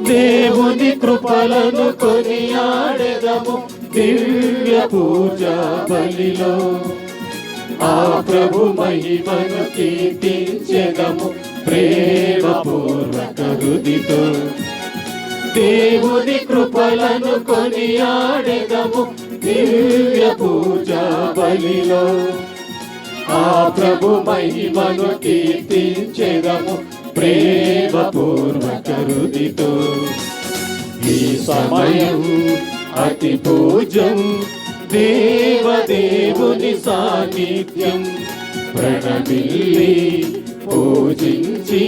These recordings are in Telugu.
దేవుని కృపలను కొనియాడెదము దివ్య పూజా బలిలో, ఆ ప్రభు మహిమను కీర్తించెదము ప్రేమపూర్వక హృదితో. దేవుని కృపలను కొనియాడెదము దివ్య పూజా బలిలో, ఆ ప్రభు మహిమను కీర్తించెదము ప్రేమపూర్వక హృదితో. ఈ సమయం అతి పూజ్యం, దేవదేవుని సాన్నిధ్యం ప్రణమిల్లి పూజించి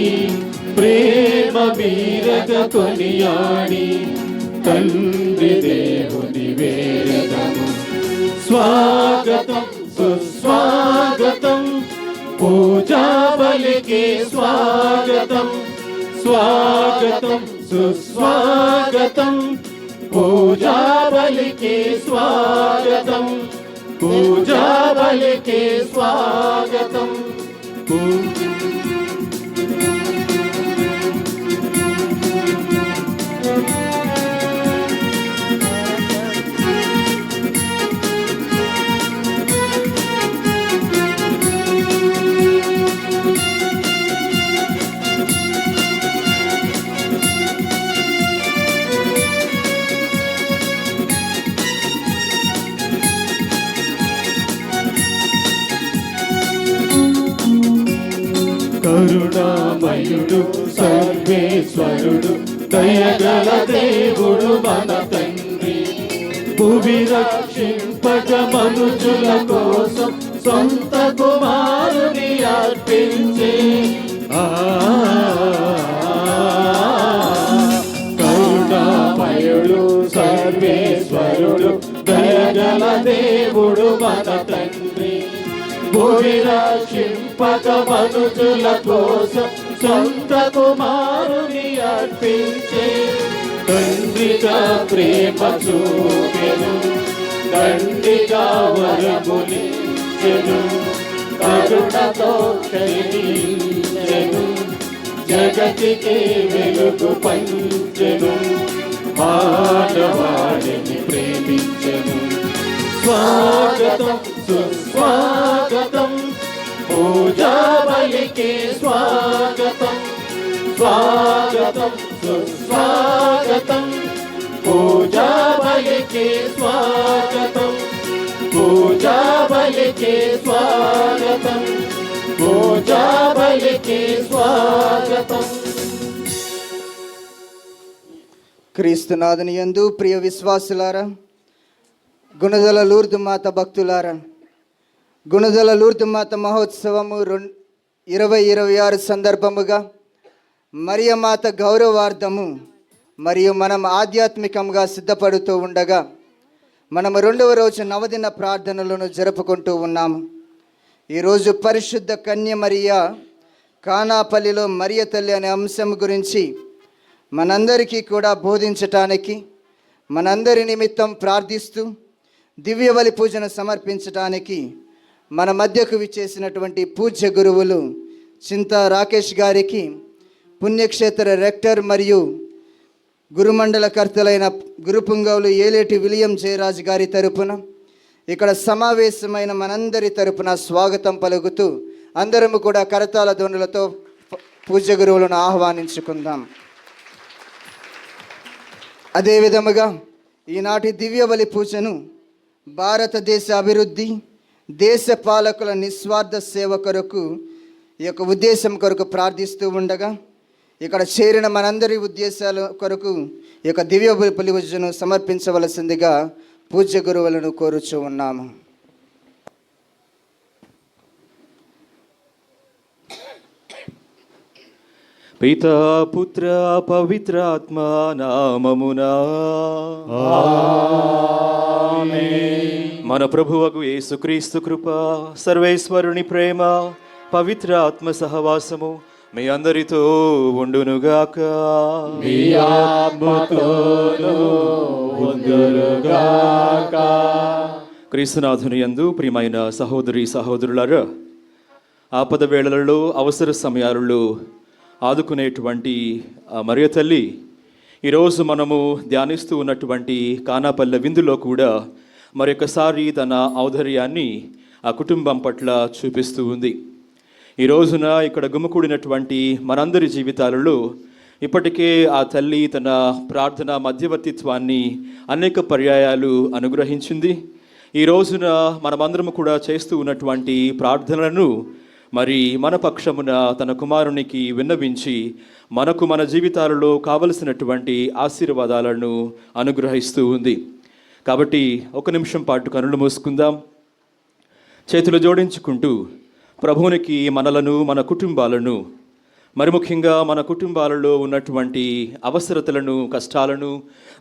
ప్రేమ వీరగ కొనియాడి తండ్రి దేవుని వేరదము. స్వాగతం సుస్వాగతం పూజా బలికి స్వాగతం, స్వాగతం సుస్వాగతం పూజా బలికి స్వాగతం, పూజా బలికి స్వాగతం. కరుణామయుడు సర్వేశ్వరుడు దయగల దేవుడు మన తండ్రి, భూమి రక్షింపక మనుజుల కోసం సొంత కుమారుని అర్పించే. కరుణామయుడు సర్వేశ్వరుడు దయగల దేవుడు మన తండ్రి, భూమి రక్షింపక మనుజుల కోసం సొంత కుమారుని అర్పించే. తండ్రిగా ప్రేమ చూపెను, తండ్రిగా వరములిచ్చెను, కరుణతో క్షమించెను, జగతికి వెలుగు పంచెను, మానవాళిని ప్రేమించెను. స్వాగతం సుస్వాగతం పూజా బలికి స్వాగతం, స్వాగతం సుస్వాగతం పూజా బలికి స్వాగతం, పూజా బలికి స్వాగతం, పూజా బలికి స్వాగతం. క్రీస్తునాథుని యందు ప్రియ విశ్వాసులారా, గుణదల లూర్దు మాత భక్తులారా, గుణదల లూర్దు మాత మహోత్సవము 2026 సందర్భముగా మరియమాత గౌరవార్థము మరియు మనం ఆధ్యాత్మికంగా సిద్ధపడుతూ ఉండగా మనము 2వ రోజు నవదిన ప్రార్థనలను జరుపుకుంటూ ఉన్నాము. ఈరోజు పరిశుద్ధ కన్య మరియ కానాపల్లిలో మరియ తల్లి అనే అంశం గురించి మనందరికీ కూడా బోధించటానికి, మనందరి నిమిత్తం ప్రార్థిస్తూ దివ్యబలి పూజను సమర్పించడానికి మన మధ్యకు విచ్చేసినటువంటి పూజ్య గురువులు చింతా రాకేష్ గారికి, పుణ్యక్షేత్ర రెక్టర్ మరియు గురుమండలకర్తలైన గురుపుంగవులు ఏలేటి విలియం జయరాజ్ గారి తరపున, ఇక్కడ సమావేశమైన మనందరి తరపున స్వాగతం పలుకుతూ అందరము కూడా కరతాళ ధ్వనులతో పూజ్య గురువులను ఆహ్వానించుకుందాం. అదేవిధముగా ఈనాటి దివ్యబలి పూజను భారతదేశ అభివృద్ధి, దేశ పాలకుల నిస్వార్థ సేవ కొరకు ఈ యొక్క ఉద్దేశం కొరకు ప్రార్థిస్తూ ఉండగా ఇక్కడ చేరిన మనందరి ఉద్దేశాల కొరకు ఈ యొక్క దివ్యబలి పూజను సమర్పించవలసిందిగా పూజ్య గురువులను కోరుచూ ఉన్నాము. పితా పుత్ర పవిత్రాత్మ నామమునా ఆమేన్. మన ప్రభువగు యేసుక్రీస్తు కృప, సర్వేశ్వరుని ప్రేమ, పవిత్ర ఆత్మ సహవాసము మీ అందరితో ఉండునుగాక. మీ ఆత్మతోనూ ఉండునుగాక. క్రీస్తునాథుని యందు ప్రియమైన సహోదరి సహోదరులారా, ఆపద వేళలలో, అవసర సమయాలలో ఆదుకునేటువంటి మరియ తల్లి ఈరోజు మనము ధ్యానిస్తూ ఉన్నటువంటి కానాపల్లె విందులో కూడా మరొకసారి తన ఔదార్యాన్ని ఆ కుటుంబం పట్ల చూపిస్తూ ఉంది. ఈ రోజున ఇక్కడ గుమికూడినటువంటి మనందరి జీవితాలలో ఇప్పటికే ఆ తల్లి తన ప్రార్థన మధ్యవర్తిత్వాన్ని అనేక పర్యాయాలు అనుగ్రహించింది. ఈ రోజున మనమందరము కూడా చేస్తూ ఉన్నటువంటి ప్రార్థనలను మరి మన పక్షమున తన కుమారునికి విన్నవించి మనకు మన జీవితాలలో కావలసినటువంటి ఆశీర్వాదాలను అనుగ్రహిస్తూ ఉంది. కాబట్టి ఒక నిమిషం పాటు కనులు మూసుకుందాం. చేతులు జోడించుకుంటూ ప్రభువునికి మనలను, మన కుటుంబాలను, మరి ముఖ్యంగా మన కుటుంబాలలో ఉన్నటువంటి అవసరతలను, కష్టాలను,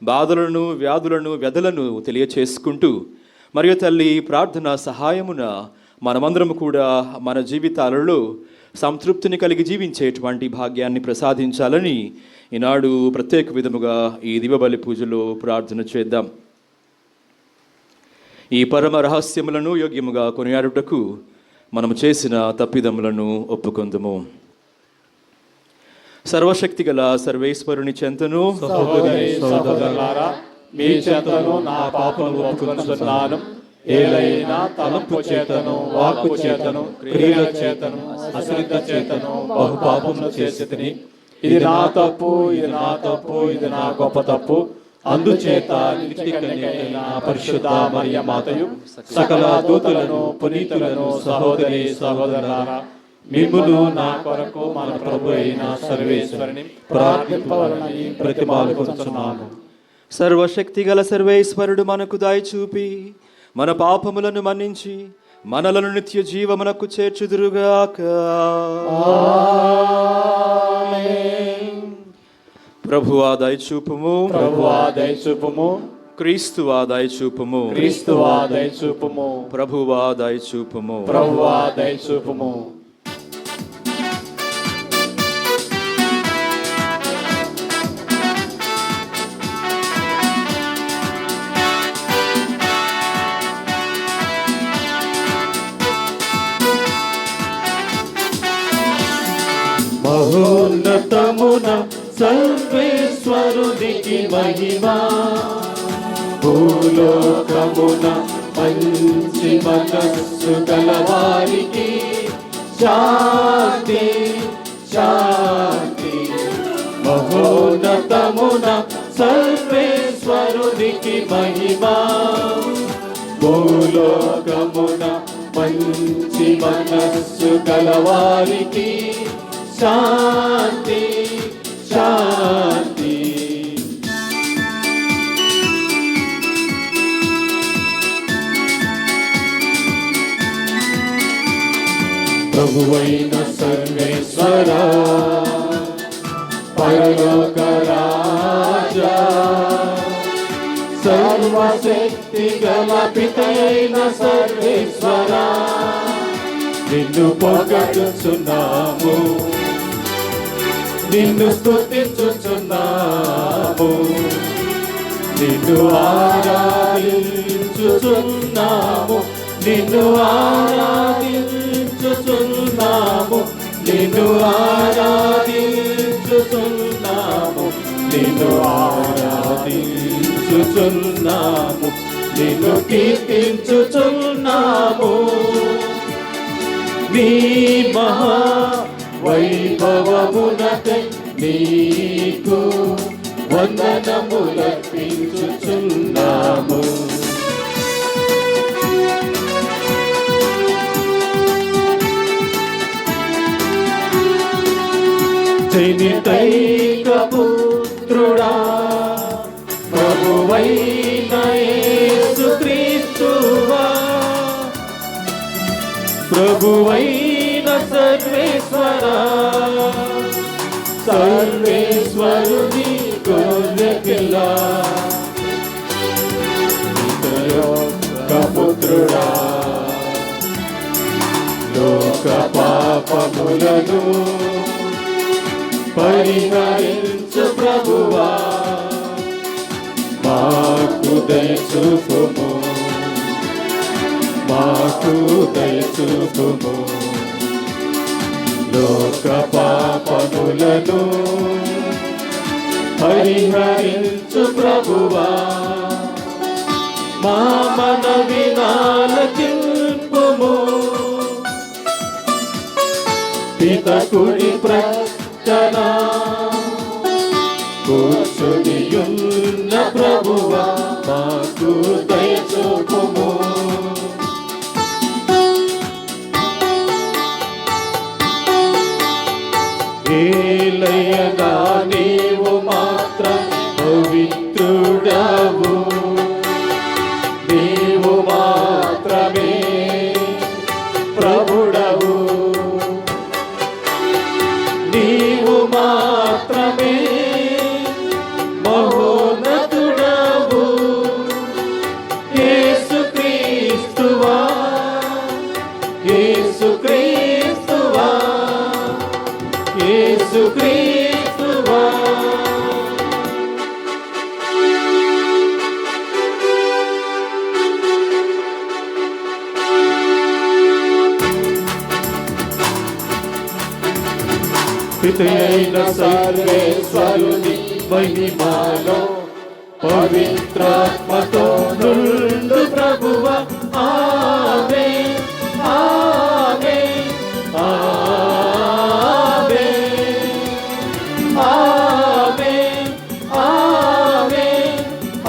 బాధలను, వ్యాధులను, వ్యధలను తెలియచేసుకుంటూ మరియు తల్లి ప్రార్థన సహాయమున మనమందరము కూడా మన జీవితాలలో సంతృప్తిని కలిగి జీవించేటువంటి భాగ్యాన్ని ప్రసాదించాలని ఈనాడు ప్రత్యేక విధముగా ఈ దివ్యబలి పూజలో ప్రార్థన చేద్దాం. ఈ పరమ రహస్యములను యోగ్యముగా కొనియాడుటకు మనము చేసిన తప్పిదములను ఒప్పుకొందుము. సర్వశక్తి గల సర్వేశ్వరుని చెంతను, సహోదరి సహోదరులారా, మీ చెంతను నా పాపములు ఒప్పుకొనుచున్నాను. ఏలైనా తలంపు చేతను, వాక్కు చేతను, క్రియల చేతను, అశ్రద్ధ చేతను బహు పాపములు చేసితిని. ఇది నా తప్పు, ఇది నా తప్పు, ఇది నా గొప్ప తప్పు. అందుచేత నిత్య కన్యకైన పరిశుద్ధ మరియ మాతయు, సకల దూతలను, పునీతులను, సహోదరి సహోదరులారా, మిమ్మును నా కొరకు మన ప్రభు అయిన సర్వేశ్వరుని ప్రార్థింపవలనని ప్రతిమాలుకొనుచున్నాను. సర్వశక్తి గల సర్వేశ్వరుడు మనకు దయ చూపి మన పాపములను మన్నించి మనలను నిత్య జీవమునకు చేర్చుదురుగాక. ప్రభువా దయచూపుము, ప్రభువా దయచూపుము, క్రీస్తువా దయచూపుము, క్రీస్తువా దయచూపుము, ప్రభువా దయచూపుము, ప్రభువా దయచూపుము. మహోన్నతమున సర్వేశ్వరునికి మహిమా, భూలోకమున మంచి మనస్సు గలవారికి శాంతి శాంతి. మహోన్నతమున సర్వేశ్వరునికి మహిమా, భూలోకమున మంచి మనస్సు గలవారికి శాంతి శాంతి. ప్రభువైన సర్వేశ్వరా, పరలోక రాజా, సర్వశక్తి గల పితయైన సర్వేశ్వరా, నిన్ను పొగడుచున్నాము, నిన్ను స్తుతించుచున్నాము, నిన్ను ఆరాధించుచున్నాము, నిన్ను ఆరాధించుచున్నాము, నిన్ను ఆరాధించుచున్నాము, నిన్ను ఆరాధించుచున్నాము, నిన్ను కీర్తించుచున్నాము. నీ మహా వైభవమునకై నీకు వందనములర్పించుచున్నాము. జనితైక పుత్రుడా, ప్రభువైన యేసుక్రీస్తువా, ప్రభువైన సర్వేశ్వరా, సర్వేశ్వరుని గొర్రెపిల్ల, పుత్రుడా, లోక పాపములను పరిహరించు ప్రభువా, మాకు దయచూపుము, మాకు దయచూపుము. లోక పాపములను పరిహరించు ప్రభువా, మా మనవి ఆలకింపుము. పిత కుడి ప్రక్కన కూర్చునియున్న ప్రభువా, మాకు దయచూపుము. ఏలయగా నీవు మాత్రం పవిత్రుడవు, నీవు మాత్రమే ప్రభుడవు, నీవు మాత్రమే మహోన్నతుడవు. యేసుక్రీస్తువా, యేసుక్రీస్తువా, యేసుక్రీస్తువా. పితయైన సర్వేశ్వరుని మహిమలో పవిత్రాత్మతో నుండు ప్రభువా, ఆమేన్, ఆమేన్, ఆమేన్, ఆమేన్, ఆమేన్,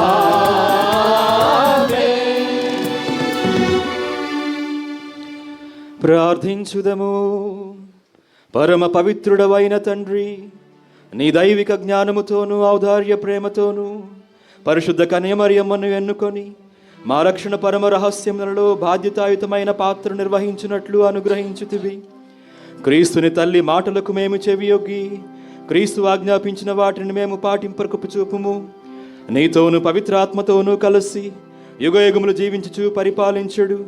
ఆమేన్. ప్రార్థించుదము. పరమ పవిత్రుడవైన తండ్రి, నీ దైవిక జ్ఞానముతోనూ ఔదార్య ప్రేమతోనూ పరిశుద్ధ కన్యమరియమ్మను ఎన్నుకొని మా రక్షణ పరమ రహస్యములలో బాధ్యతాయుతమైన పాత్ర నిర్వహించినట్లు అనుగ్రహించుతివి. క్రీస్తుని తల్లి మాటలకు మేము చెవియొగ్గి క్రీస్తు ఆజ్ఞాపించిన వాటిని మేము పాటింపరకు చూపుము. నీతోను పవిత్రాత్మతోనూ కలిసి యుగయుగములు జీవించుచు పరిపాలించుడు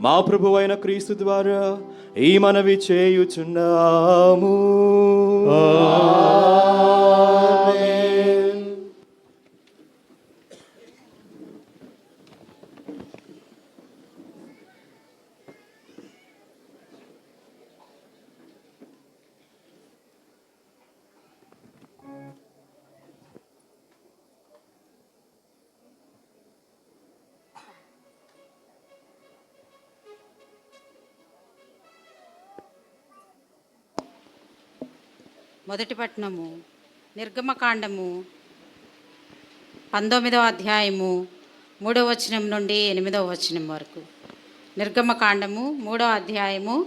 మా ప్రభువైన క్రీస్తు ద్వారా ఈ మనవి చేయుచున్నాము. ఆమేన్. మొదటి పట్టణము నిర్గమకాండము 19వ అధ్యాయము 3వ వచనం నుండి 8వ వచనం వరకు. నిర్గమకాండము 3వ అధ్యాయము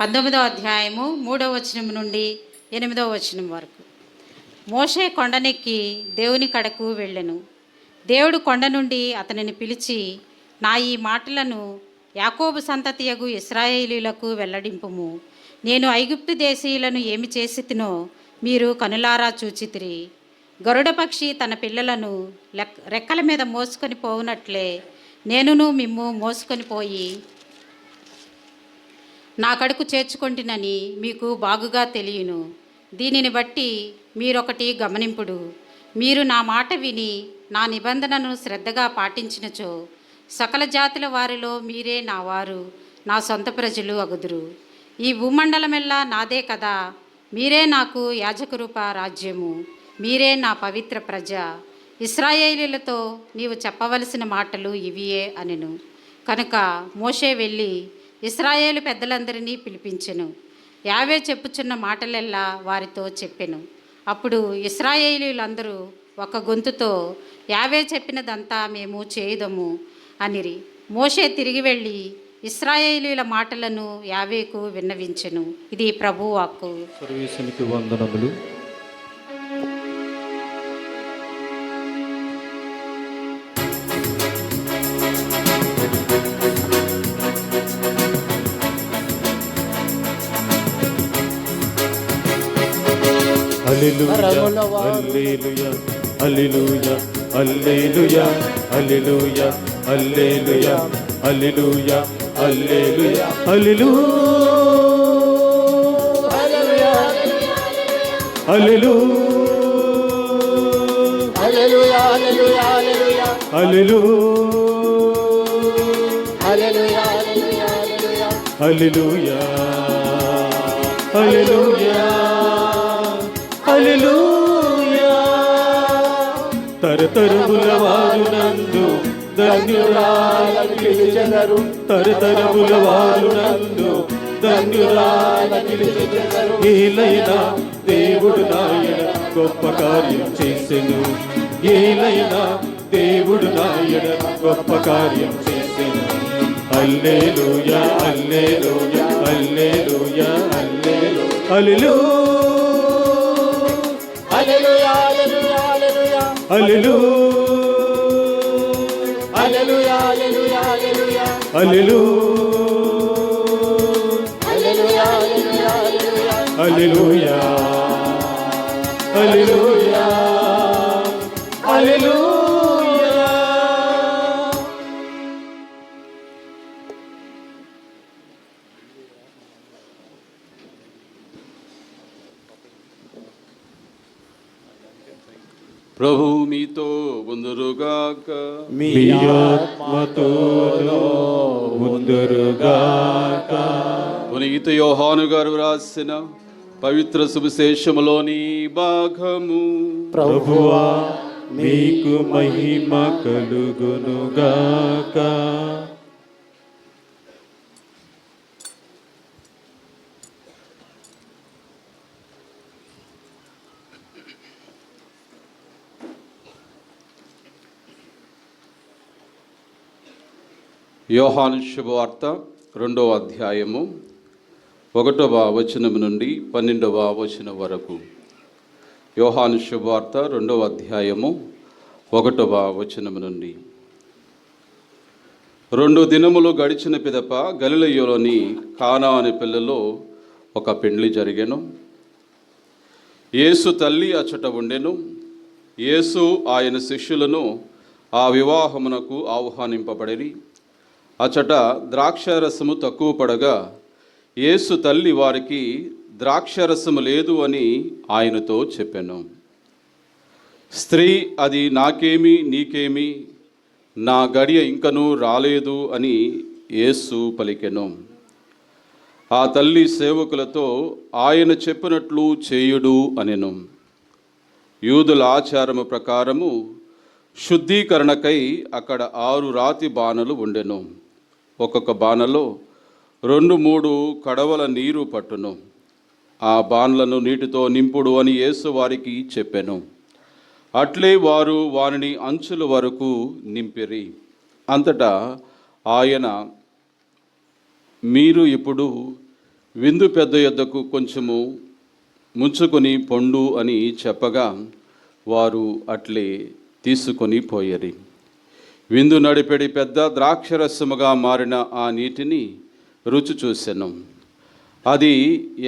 19వ అధ్యాయము 3వ వచనం నుండి 8వ వచనం వరకు. మోషే కొండనెక్కి దేవుని కడకు వెళ్ళెను. దేవుడు కొండ నుండి అతనిని పిలిచి, నా ఈ మాటలను యాకోబు సంతతియగు ఇశ్రాయేలీయులకు వెల్లడింపుము. నేను ఐగుప్తు దేశీయులను ఏమి చేసితినో మీరు కనులారా చూచితిరి. గరుడ పక్షి తన పిల్లలను రెక్కల మీద మోసుకొని పోవునట్లే నేనును మిమ్ము మోసుకొని పోయి నా కడుకు చేర్చుకొంటినని మీకు బాగుగా తెలియను. దీనిని బట్టి మీరొకటి గమనింపుడు. మీరు నా మాట విని నా నిబంధనను శ్రద్ధగా పాటించినచో సకల జాతుల వారిలో మీరే నా వారు, నా సొంత ప్రజలు అగుదురు. ఈ భూమండలమెల్లా నాదే కదా. మీరే నాకు యాజకరూప రాజ్యము, మీరే నా పవిత్ర ప్రజ. ఇశ్రాయేలీలతో నీవు చెప్పవలసిన మాటలు ఇవియే అనెను. కనుక మోషే వెళ్ళి ఇశ్రాయేలు పెద్దలందరినీ పిలిపించెను. యావే చెప్పుచున్న మాటలెల్లా వారితో చెప్పెను. అప్పుడు ఇశ్రాయేలీలందరూ ఒక గొంతుతో యావే చెప్పినదంతా మేము చేయుదము అనిరి. మోషే తిరిగి వెళ్ళి ఇశ్రాయేలీల మాటలను యావేకు విన్నవించెను. ఇది ప్రభువు వాక్కు. సర్వేశ్వరునికి వందనములు. హల్లెలూయా, హల్లెలూయా, హల్లెలూయా, హల్లెలూయా, హల్లెలూయా, హల్లెలూయా, హల్లెలూయా, హల్లెలూయా, హల్లెలూయా హల్లెలూయా హల్లెలూయా హల్లెలూయా హల్లెలూయా హల్లెలూయా తరతరముల వారు నందు ధన్యురాలని పిలిచెదరు తరతరముల వారు నందు ధన్యురాలని పిలిచెదరు ఏలైనా దేవుడు నాయన గొప్ప కార్యం చేసెను ఏలైనా దేవుడు నాయన గొప్ప కార్యం చేసెను హల్లెలూయా హల్లెలూయా హల్లెలూయా హల్లెలూయా హల్లెలూయా హల్లెలూయా హల్లెలూయా హల్లెలూయా హల్లెలూయా హల్లెలూయా హల్లెలూయా ప్రభు మీతో ఉందురుగాక. మీ ఆత్మతోను ఉందురుగాక. పునీత యోహాను గారు రాసిన పవిత్ర సువిశేషములోని భాగము. ప్రభువా మీకు మహిమ కలుగునుగాక. యోహాను శుభవార్త 2వ అధ్యాయము 1వ వచనం నుండి 12వ వచనం వరకు. యోహాను శుభవార్త 2వ అధ్యాయము 1వ వచనం నుండి. 2 దినములు గడిచిన పిదప గలిలయలోని కానా అనే పిల్లలో ఒక పెండ్లి జరిగెను. యేసు తల్లి అచ్చట ఉండెను. యేసు ఆయన శిష్యులను ఆ వివాహమునకు ఆహ్వానింపబడిరి. అచ్చట ద్రాక్షారసము తక్కువ పడగా యేసు తల్లి వారికి ద్రాక్షారసము లేదు అని ఆయనతో చెప్పాను. స్త్రీ, అది నాకేమి నీకేమి, నా గడియ ఇంకనూ రాలేదు అని యేసు పలికెను. ఆ తల్లి సేవకులతో ఆయన చెప్పినట్లు చేయుడు అనెను. యూదుల ఆచారము ప్రకారము శుద్ధీకరణకై అక్కడ 6 రాతి బాణలు ఉండెను. ఒక్కొక్క బాణలో 2-3 కడవల నీరు పట్టును. ఆ బాణలను నీటితో నింపుడు అని యేసు వారికి చెప్పెను. అట్లే వారు వారిని అంచుల వరకు నింపిరి. అంతటా ఆయన, మీరు ఇప్పుడు విందు పెద్ద యొద్దకు కొంచెము ముంచుకొని పొండు అని చెప్పగా వారు అట్లే తీసుకొని పోయరి. విందు నడిపెడి పెద్ద ద్రాక్షరసముగా మారిన ఆ నీటిని రుచి చూసెను. అది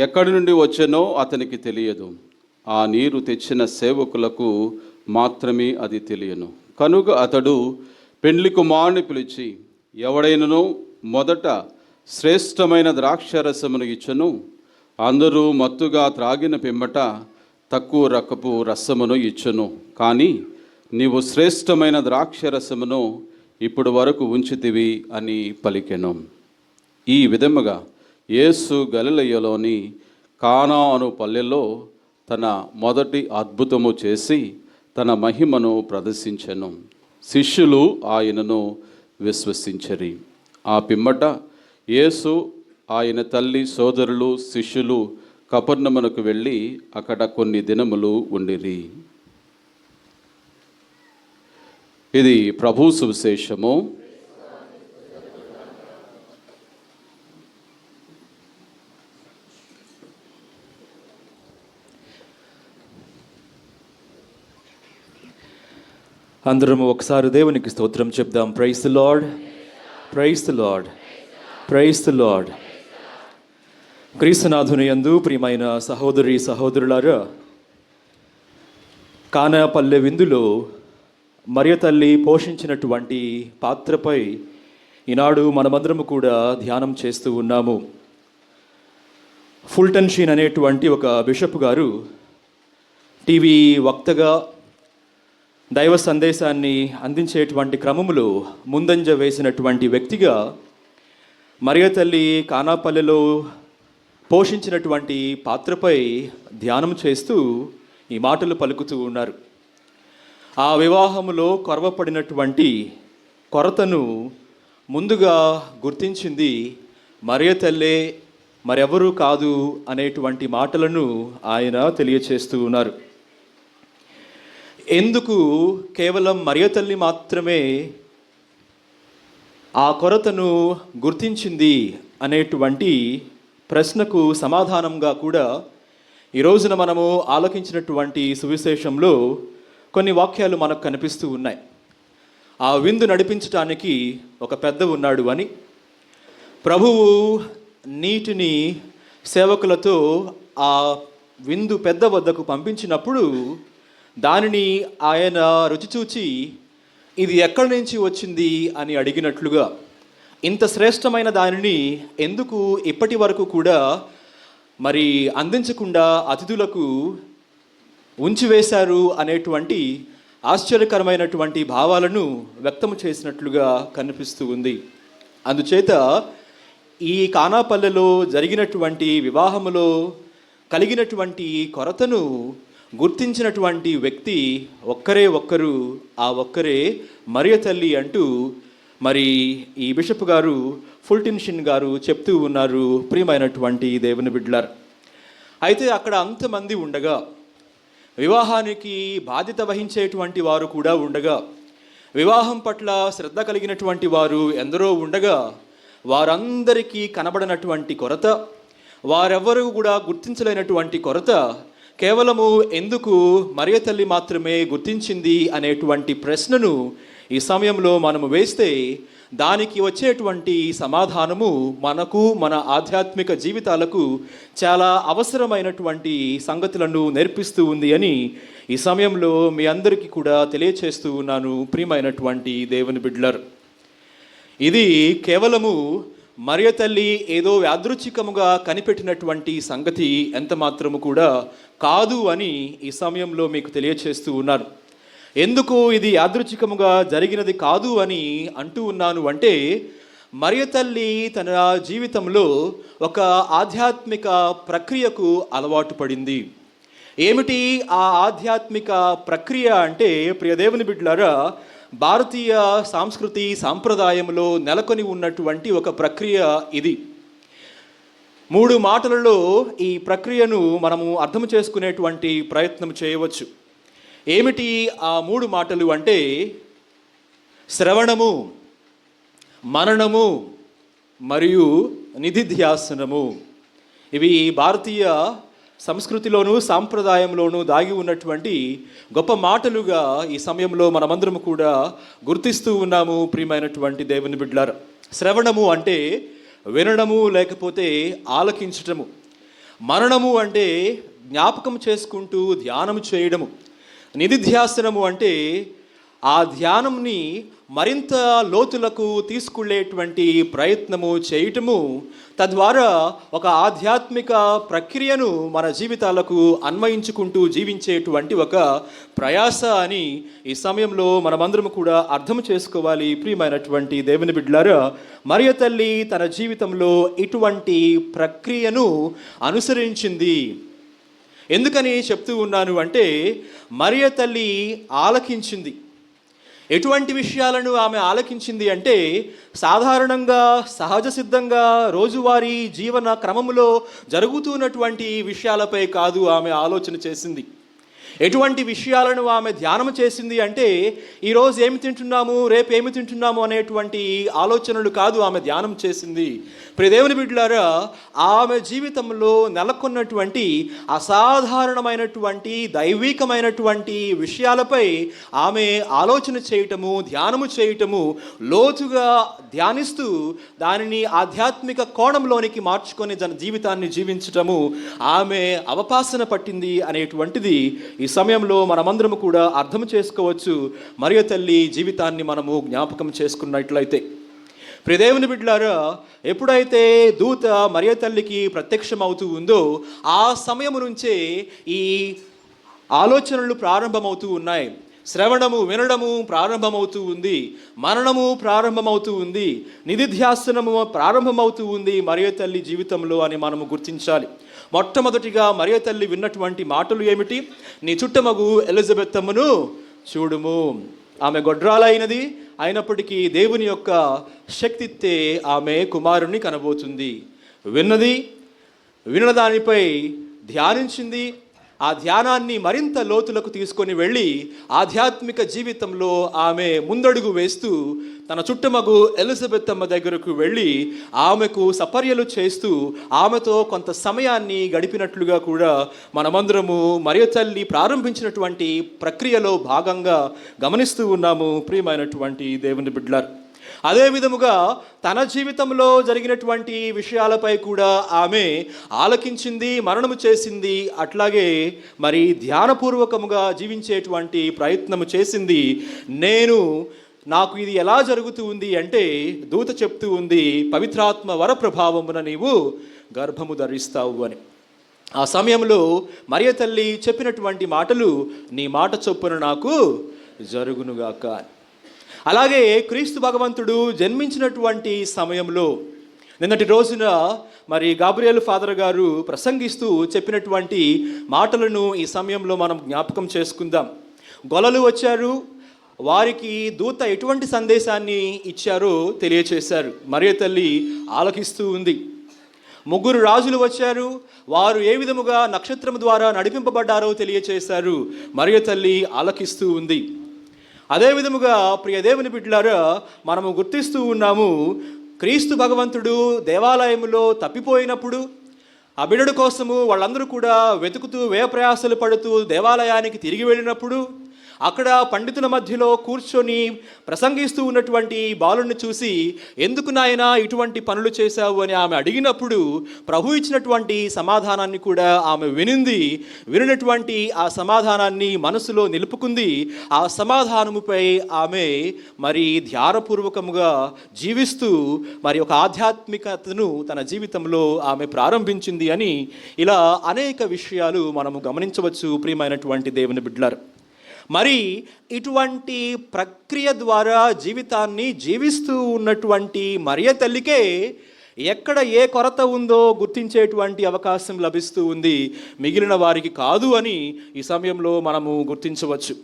ఎక్కడి నుండి వచ్చెనో అతనికి తెలియదు. ఆ నీరు తెచ్చిన సేవకులకు మాత్రమే అది తెలియను. కనుక అతడు పెండ్లి కుమారుని పిలిచి, ఎవడైనను మొదట శ్రేష్టమైన ద్రాక్షరసమును ఇచ్చును, అందరూ మత్తుగా త్రాగిన పిమ్మట తక్కువ రకపు రసమును ఇచ్చును. కానీ నీవు శ్రేష్టమైన ద్రాక్షరసమును ఇప్పుడు వరకు ఉంచితివి అని పలికెను. ఈ విధముగా యేసు గలిలయలోని కానా అను పల్లెలో తన మొదటి అద్భుతము చేసి తన మహిమను ప్రదర్శించెను. శిష్యులు ఆయనను విశ్వసించరి. ఆ పిమ్మట యేసు, ఆయన తల్లి, సోదరులు, శిష్యులు కపెర్నౌమునకు వెళ్ళి అక్కడ కొన్ని దినములు ఉండిరి. ఇది ప్రభు సువిశేషము. అందరము ఒకసారి దేవునికి స్తోత్రం చెప్దాం. Praise the Lord, praise the Lord, praise the Lord. క్రీస్తునాథుని యందు ప్రియమైన సహోదరి సహోదరులారా, కానా పల్లె విందులో మరియ తల్లి పోషించినటువంటి పాత్రపై ఈనాడు మనమందరము కూడా ధ్యానం చేస్తూ ఉన్నాము. ఫుల్టన్ షీన్ అనేటువంటి ఒక బిషప్ గారు టీవీ వక్తగా దైవ సందేశాన్ని అందించేటువంటి క్రమములో ముందంజ వేసినటువంటి వ్యక్తిగా మరియ తల్లి కానాపల్లెలో పోషించినటువంటి పాత్రపై ధ్యానం చేస్తూ ఈ మాటలు పలుకుతూ ఉన్నారు. ఆ వివాహములో కొరవపడినటువంటి కొరతను ముందుగా గుర్తించింది మరియ తల్లే, మరెవరూ కాదు అనేటువంటి మాటలను ఆయన తెలియచేస్తూ ఉన్నారు. ఎందుకు కేవలం మరియ తల్లి మాత్రమే ఆ కొరతను గుర్తించింది అనేటువంటి ప్రశ్నకు సమాధానంగా కూడా ఈ రోజున మనము ఆలోచించినటువంటి సువిశేషంలో కొన్ని వాక్యాలు మనకు కనిపిస్తూ ఉన్నాయి. ఆ విందు నడిపించటానికి ఒక పెద్ద ఉన్నాడు అని, ప్రభువు నీటిని సేవకులతో ఆ విందు పెద్ద వద్దకు పంపించినప్పుడు దానిని ఆయన రుచి చూచి ఇది ఎక్కడి నుంచి వచ్చింది అని అడిగినట్లుగా, ఇంత శ్రేష్టమైన దానిని ఎందుకు ఇప్పటి వరకు కూడా మరి అందించకుండా అతిథులకు ఉంచివేశారు అనేటువంటి ఆశ్చర్యకరమైనటువంటి భావాలను వ్యక్తం చేసినట్లుగా కనిపిస్తూ ఉంది. అందుచేత ఈ కానాపల్లెలో జరిగినటువంటి వివాహములో కలిగినటువంటి కొరతను గుర్తించినటువంటి వ్యక్తి ఒక్కరు, ఆ ఒక్కరే మరియ తల్లి అంటూ మరి ఈ బిషప్ గారు ఫుల్టిన్షిన్ గారు చెప్తూ ఉన్నారు. ప్రియమైనటువంటి దేవుని బిడ్డలారా, అయితే అక్కడ అంతమంది ఉండగా, వివాహానికి బాధ్యత వహించేటువంటి వారు కూడా ఉండగా, వివాహం పట్ల శ్రద్ధ కలిగినటువంటి వారు ఎందరో ఉండగా, వారందరికీ కనబడినటువంటి కొరత, వారెవ్వరూ కూడా గుర్తించలేనటువంటి కొరత కేవలము ఎందుకు మరియ తల్లి మాత్రమే గుర్తించింది అనేటువంటి ప్రశ్నను ఈ సమయంలో మనము వేస్తే దానికి వచ్చేటువంటి సమాధానము మనకు, మన ఆధ్యాత్మిక జీవితాలకు చాలా అవసరమైనటువంటి సంగతులను నేర్పిస్తూ ఉంది అని ఈ సమయంలో మీ అందరికీ కూడా తెలియచేస్తూ ఉన్నాను. ప్రియమైనటువంటి దేవుని బిడ్డలారా, ఇది కేవలము మరియ తల్లి ఏదో యాదృచ్ఛికముగా కనిపెట్టినటువంటి సంగతి ఎంత మాత్రము కూడా కాదు అని ఈ సమయంలో మీకు తెలియచేస్తూ ఉన్నాను. ఎందుకు ఇది యాదృచ్ఛికముగా జరిగినది కాదు అని అంటూ ఉన్నాను అంటే, మరియ తల్లి తన జీవితంలో ఒక ఆధ్యాత్మిక ప్రక్రియకు అలవాటు పడింది. ఏమిటి ఆ ఆధ్యాత్మిక ప్రక్రియ అంటే, ప్రియదేవుని బిడ్డలారా, భారతీయ సంస్కృతి సాంప్రదాయంలో నెలకొని ఉన్నటువంటి ఒక ప్రక్రియ ఇది. 3 మాటలలో ఈ ప్రక్రియను మనము అర్థం చేసుకునేటువంటి ప్రయత్నం చేయవచ్చు. ఏమిటి ఆ 3 మాటలు అంటే, శ్రవణము, మననము మరియు నిధిధ్యాసనము. ఇవి భారతీయ సంస్కృతిలోను సాంప్రదాయంలోనూ దాగి ఉన్నటువంటి గొప్ప మాటలుగా ఈ సమయంలో మనమందరం కూడా గుర్తిస్తూ ఉన్నాము. ప్రియమైనటువంటి దేవుని బిడ్డలారా, శ్రవణము అంటే వినడము లేకపోతే ఆలకించటము, మననము అంటే జ్ఞాపకం చేసుకుంటూ ధ్యానం చేయడము, నిధిధ్యాసనము అంటే ఆ ధ్యానంని మరింత లోతులకు తీసుకెళ్ళేటువంటి ప్రయత్నము చేయటము, తద్వారా ఒక ఆధ్యాత్మిక ప్రక్రియను మన జీవితాలకు అన్వయించుకుంటూ జీవించేటువంటి ఒక ప్రయాస అని ఈ సమయంలో మనమందరం కూడా అర్థం చేసుకోవాలి. ప్రియమైనటువంటి దేవుని బిడ్డలారా, మరియ తల్లి తన జీవితంలో ఇటువంటి ప్రక్రియను అనుసరించింది. ఎందుకని చెప్తూ ఉన్నాను అంటే, మరియ తల్లి ఆలకించింది. ఎటువంటి విషయాలను ఆమె ఆలకించింది అంటే, సాధారణంగా సహజ సిద్ధంగా రోజువారీ జీవన క్రమములో జరుగుతున్నటువంటి విషయాలపై కాదు ఆమె ఆలోచన చేసింది. ఎటువంటి విషయాలను ఆమె ధ్యానం చేసింది అంటే, ఈరోజు ఏమి తింటున్నాము, రేపు ఏమి తింటున్నాము అనేటువంటి ఆలోచనలు కాదు ఆమె ధ్యానం చేసింది. ప్రియదేవుని బిడ్డలారా, ఆమె జీవితంలో నెలకొన్నటువంటి అసాధారణమైనటువంటి దైవికమైనటువంటి విషయాలపై ఆమె ఆలోచన చేయటము, ధ్యానము చేయటము, లోతుగా ధ్యానిస్తూ దానిని ఆధ్యాత్మిక కోణంలోనికి మార్చుకొని జీవితాన్ని జీవించటము ఆమె అవపాసన పట్టింది అనేటువంటిది ఈ సమయంలో మనమందరము కూడా అర్థం చేసుకోవచ్చు. మరియ తల్లి జీవితాన్ని మనము జ్ఞాపకం చేసుకున్నట్లయితే, ప్రియదేవుని బిడ్డలారా, ఎప్పుడైతే దూత మరియ తల్లికి ప్రత్యక్షమవుతూ ఉందో ఆ సమయము నుంచే ఈ ఆలోచనలు ప్రారంభమవుతూ ఉన్నాయి. శ్రవణము వినడము ప్రారంభమవుతూ ఉంది. మననము ప్రారంభమవుతూ ఉంది. నిధిధ్యాసనము ప్రారంభమవుతూ ఉంది మరియ తల్లి జీవితంలో అని మనము గుర్తించాలి. మొట్టమొదటిగా మరియ తల్లి విన్నటువంటి మాటలు ఏమిటి? నీ చుట్టమగు ఎలిజబెత్ అమ్మను చూడుము. ఆమె గొడ్రాలైనది అయినప్పటికీ దేవుని యొక్క శక్తితే ఆమె కుమారుణ్ణి కనబోతుంది. విన్న దానిపై ధ్యానించింది. ఆ ధ్యానాన్ని మరింత లోతులకు తీసుకొని వెళ్ళి ఆధ్యాత్మిక జీవితంలో ఆమె ముందడుగు వేస్తూ తన చుట్టమగు ఎలిజబెత్ అమ్మ దగ్గరకు వెళ్ళి ఆమెకు సపర్యలు చేస్తూ ఆమెతో కొంత సమయాన్ని గడిపినట్లుగా కూడా మనమందరము మరియ తల్లి ప్రారంభించినటువంటి ప్రక్రియలో భాగంగా గమనిస్తూ ఉన్నాము. ప్రియమైనటువంటి దేవుని బిడ్డలారా, అదే విధముగా తన జీవితంలో జరిగినటువంటి విషయాలపై కూడా ఆమె ఆలకించింది, మననము చేసింది. అట్లాగే మరి ధ్యానపూర్వకముగా జీవించేటువంటి ప్రయత్నము చేసింది. నాకు ఇది ఎలా జరుగుతూ ఉంది అంటే, దూత చెప్తూ ఉంది, పవిత్రాత్మ వర ప్రభావమున నీవు గర్భము ధరిస్తావు అని. ఆ సమయంలో మరియ తల్లి చెప్పినటువంటి మాటలు, నీ మాట చొప్పున నాకు జరుగునుగాక. అలాగే క్రీస్తు భగవంతుడు జన్మించినటువంటి సమయంలో నిన్నటి రోజున మరి గాబ్రియల్ ఫాదర్ గారు ప్రసంగిస్తూ చెప్పినటువంటి మాటలను ఈ సమయంలో మనం జ్ఞాపకం చేసుకుందాం. గొలలు వచ్చారు, వారికి దూత ఎటువంటి సందేశాన్ని ఇచ్చారో తెలియచేశారు. మరియ తల్లి ఆలకిస్తూ ఉంది. 3 రాజులు వచ్చారు, వారు ఏ విధముగా నక్షత్రం ద్వారా నడిపింపబడ్డారో తెలియచేశారు. మరియ తల్లి ఆలకిస్తూ ఉంది. అదే విధముగా ప్రియ దేవుని బిడ్డలారా, మనము గుర్తిస్తూ ఉన్నాము, క్రీస్తు భగవంతుడు దేవాలయములో తప్పిపోయినప్పుడు ఆ బిడ్డడు కోసము వాళ్ళందరూ కూడా వెతుకుతూ వ్యయప్రయాసలు పడుతూ దేవాలయానికి తిరిగి వెళ్ళినప్పుడు అక్కడ పండితుల మధ్యలో కూర్చొని ప్రసంగిస్తూ ఉన్నటువంటి బాలుని చూసి, ఎందుకు నాయనా ఇటువంటి పనులు చేశావు అని ఆమె అడిగినప్పుడు ప్రభు ఇచ్చినటువంటి సమాధానాన్ని కూడా ఆమె వినినటువంటి ఆ సమాధానాన్ని మనసులో నిలుపుకుంది. ఆ సమాధానముపై ఆమె మరి ధ్యానపూర్వకముగా జీవిస్తూ మరి ఒక ఆధ్యాత్మికతను తన జీవితంలో ఆమె ప్రారంభించింది అని ఇలా అనేక విషయాలు మనము గమనించవచ్చు. ప్రియమైనటువంటి దేవుని బిడ్డలారా, మరి ఇటువంటి ప్రక్రియ ద్వారా జీవితాన్ని జీవిస్తూ ఉన్నటువంటి మరియ తల్లికే ఎక్కడ ఏ కొరత ఉందో గుర్తించేటువంటి అవకాశం లభిస్తూ ఉంది, మిగిలిన వారికి కాదు అని ఈ సమయంలో మనము గుర్తించవచ్చు.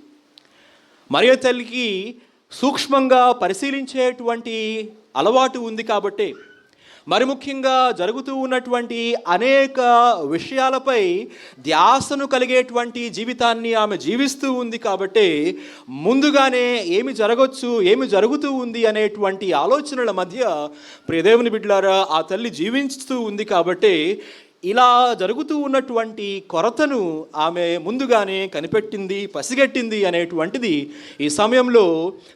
మరియ తల్లికి సూక్ష్మంగా పరిశీలించేటువంటి అలవాటు ఉంది కాబట్టే, మరి ముఖ్యంగా జరుగుతూ ఉన్నటువంటి అనేక విషయాలపై ధ్యాసను కలిగేటువంటి జీవితాన్ని ఆమె జీవిస్తూ ఉంది కాబట్టి, ముందుగానే ఏమి జరగవచ్చు, ఏమి జరుగుతూ ఉంది అనేటువంటి ఆలోచనల మధ్య ప్రియదేవుని బిడ్డలారా ఆ తల్లి జీవిస్తూ ఉంది కాబట్టి ఇలా జరుగుతూ ఉన్నటువంటి కొరతను ఆమె ముందుగానే కనిపెట్టింది, పసిగట్టింది అనేటువంటిది ఈ సమయంలో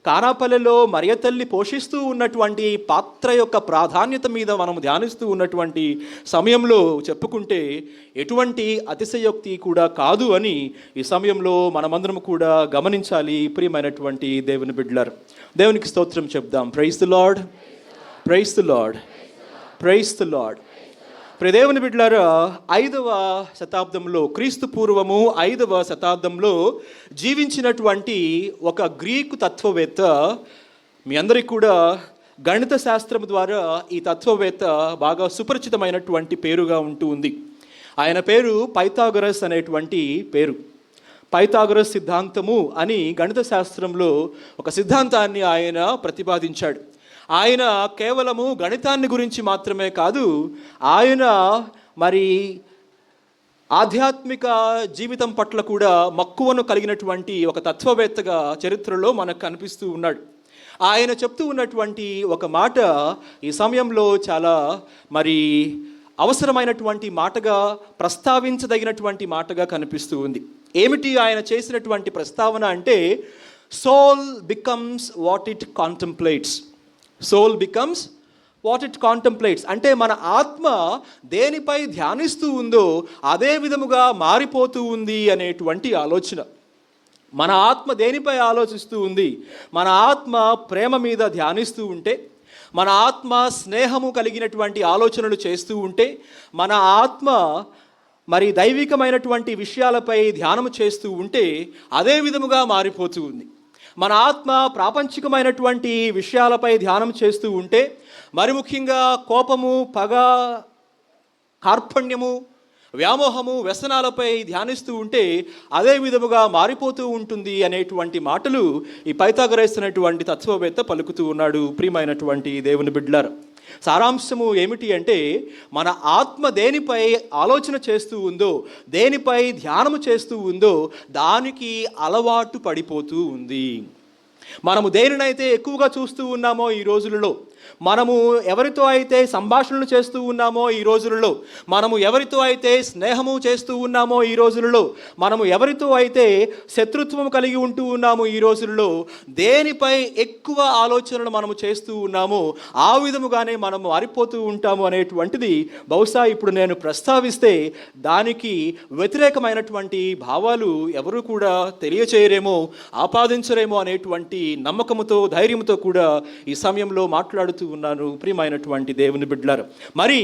కానాపల్లెలో మరియ తల్లి పోషిస్తూ ఉన్నటువంటి పాత్ర యొక్క ప్రాధాన్యత మీద మనం ధ్యానిస్తూ ఉన్నటువంటి సమయంలో చెప్పుకుంటే ఎటువంటి అతిశయోక్తి కూడా కాదు అని ఈ సమయంలో మనమందరం కూడా గమనించాలి. ప్రియమైనటువంటి దేవుని బిడ్డలారా, దేవునికి స్తోత్రం చెప్దాం. Praise the Lord, praise the Lord, praise the Lord. ప్రియదేవుని బిడ్డలారా, 5వ శతాబ్దంలో, క్రీస్తు పూర్వము 5వ శతాబ్దంలో జీవించినటువంటి ఒక గ్రీకు తత్వవేత్త, మీ అందరికీ కూడా గణిత శాస్త్రం ద్వారా ఈ తత్వవేత్త బాగా సుపరిచితమైనటువంటి పేరుగా ఉంటూ ఉంది. ఆయన పేరు పైథాగరస్ అనేటువంటి పేరు. పైథాగరస్ సిద్ధాంతము అని గణిత శాస్త్రంలో ఒక సిద్ధాంతాన్ని ఆయన ప్రతిపాదించాడు. ఆయన కేవలము గణితాన్ని గురించి మాత్రమే కాదు, ఆయన మరి ఆధ్యాత్మిక జీవితం పట్ల కూడా మక్కువను కలిగినటువంటి ఒక తత్వవేత్తగా చరిత్రలో మనకు కనిపిస్తూ ఉన్నాడు. ఆయన చెప్తూ ఉన్నటువంటి ఒక మాట ఈ సమయంలో చాలా మరి అవసరమైనటువంటి మాటగా, ప్రస్తావించదగినటువంటి మాటగా కనిపిస్తూ ఉంది. ఏమిటి ఆయన చేసినటువంటి ప్రస్తావన అంటే, soul becomes what it contemplates. Soul becomes what it contemplates అంటే మన ఆత్మ దేనిపై ధ్యానిస్తూ ఉందో అదే విధముగా మారిపోతూ ఉంది అనేటువంటి ఆలోచన. మన ఆత్మ దేనిపై ఆలోచిస్తూ ఉంది? మన ఆత్మ ప్రేమ మీద ధ్యానిస్తూ ఉంటే, మన ఆత్మ స్నేహము కలిగినటువంటి ఆలోచనలు చేస్తూ ఉంటే, మన ఆత్మ మరి దైవికమైనటువంటి విషయాలపై ధ్యానం చేస్తూ ఉంటే అదే విధముగా మారిపోతూ ఉంది. మన ఆత్మ ప్రాపంచికమైనటువంటి విషయాలపై ధ్యానం చేస్తూ ఉంటే, మరి ముఖ్యంగా కోపము, పగ, కార్పణ్యము, వ్యామోహము, వ్యసనాలపై ధ్యానిస్తూ ఉంటే అదే విధముగా మారిపోతూ ఉంటుంది అనేటువంటి మాటలు ఈ పైథాగరస్ అనేటువంటి తత్వవేత్త పలుకుతూ ఉన్నాడు. ప్రియమైనటువంటి దేవుని బిడ్డలారా, సారాంశము ఏమిటి అంటే, మన ఆత్మ దేనిపై ఆలోచన చేస్తూ ఉందో, దేనిపై ధ్యానము చేస్తూ ఉందో దానికి అలవాటు పడిపోతూ ఉంది. మనము దేనినైతే ఎక్కువగా చూస్తూ ఉన్నామో ఈ రోజులలో, మనము ఎవరితో అయితే సంభాషణలు చేస్తూ ఉన్నామో ఈ రోజులలో, మనము ఎవరితో అయితే స్నేహము చేస్తూ ఉన్నామో ఈ రోజులలో, మనము ఎవరితో అయితే శత్రుత్వం కలిగి ఉంటూ ఉన్నామో ఈ రోజులలో, దేనిపై ఎక్కువ ఆలోచనలు మనము చేస్తూ ఉన్నామో ఆ విధముగానే మనము మారిపోతూ ఉంటాము అనేటువంటిది బహుశా ఇప్పుడు నేను ప్రస్తావిస్తే దానికి వ్యతిరేకమైనటువంటి భావాలు ఎవరు కూడా తెలియచేయరేమో, ఆపాదించరేమో అనేటువంటి నమ్మకముతో, ధైర్యంతో కూడా ఈ సమయంలో మాట్లాడుతూ ఉన్నాను. ప్రియమైనటువంటి దేవుని బిడ్డలారా, మరి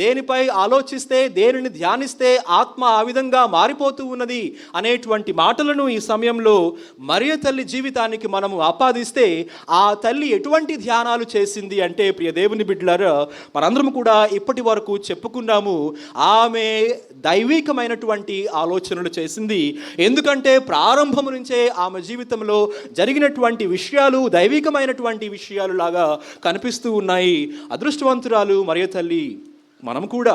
దేనిపై ఆలోచిస్తే, దేనిని ధ్యానిస్తే ఆత్మ ఆ విధంగా మారిపోతూ ఉన్నది అనేటువంటి మాటలను ఈ సమయంలో మరియ తల్లి జీవితానికి మనము ఆపాదిస్తే, ఆ తల్లి ఎటువంటి ధ్యానాలు చేసింది అంటే, ప్రియ దేవుని బిడ్డలారా, మనందరం కూడా ఇప్పటి వరకు చెప్పుకున్నాము, ఆమె దైవికమైనటువంటి ఆలోచనలు చేసింది. ఎందుకంటే ప్రారంభం నుంచే ఆమె జీవితంలో జరిగినటువంటి విషయాలు దైవికమైనటువంటి విషయాలు లాగా కనిపిస్తూ ఉన్నాయి. అదృష్టవంతురాలు మరియ తల్లి మనం కూడా.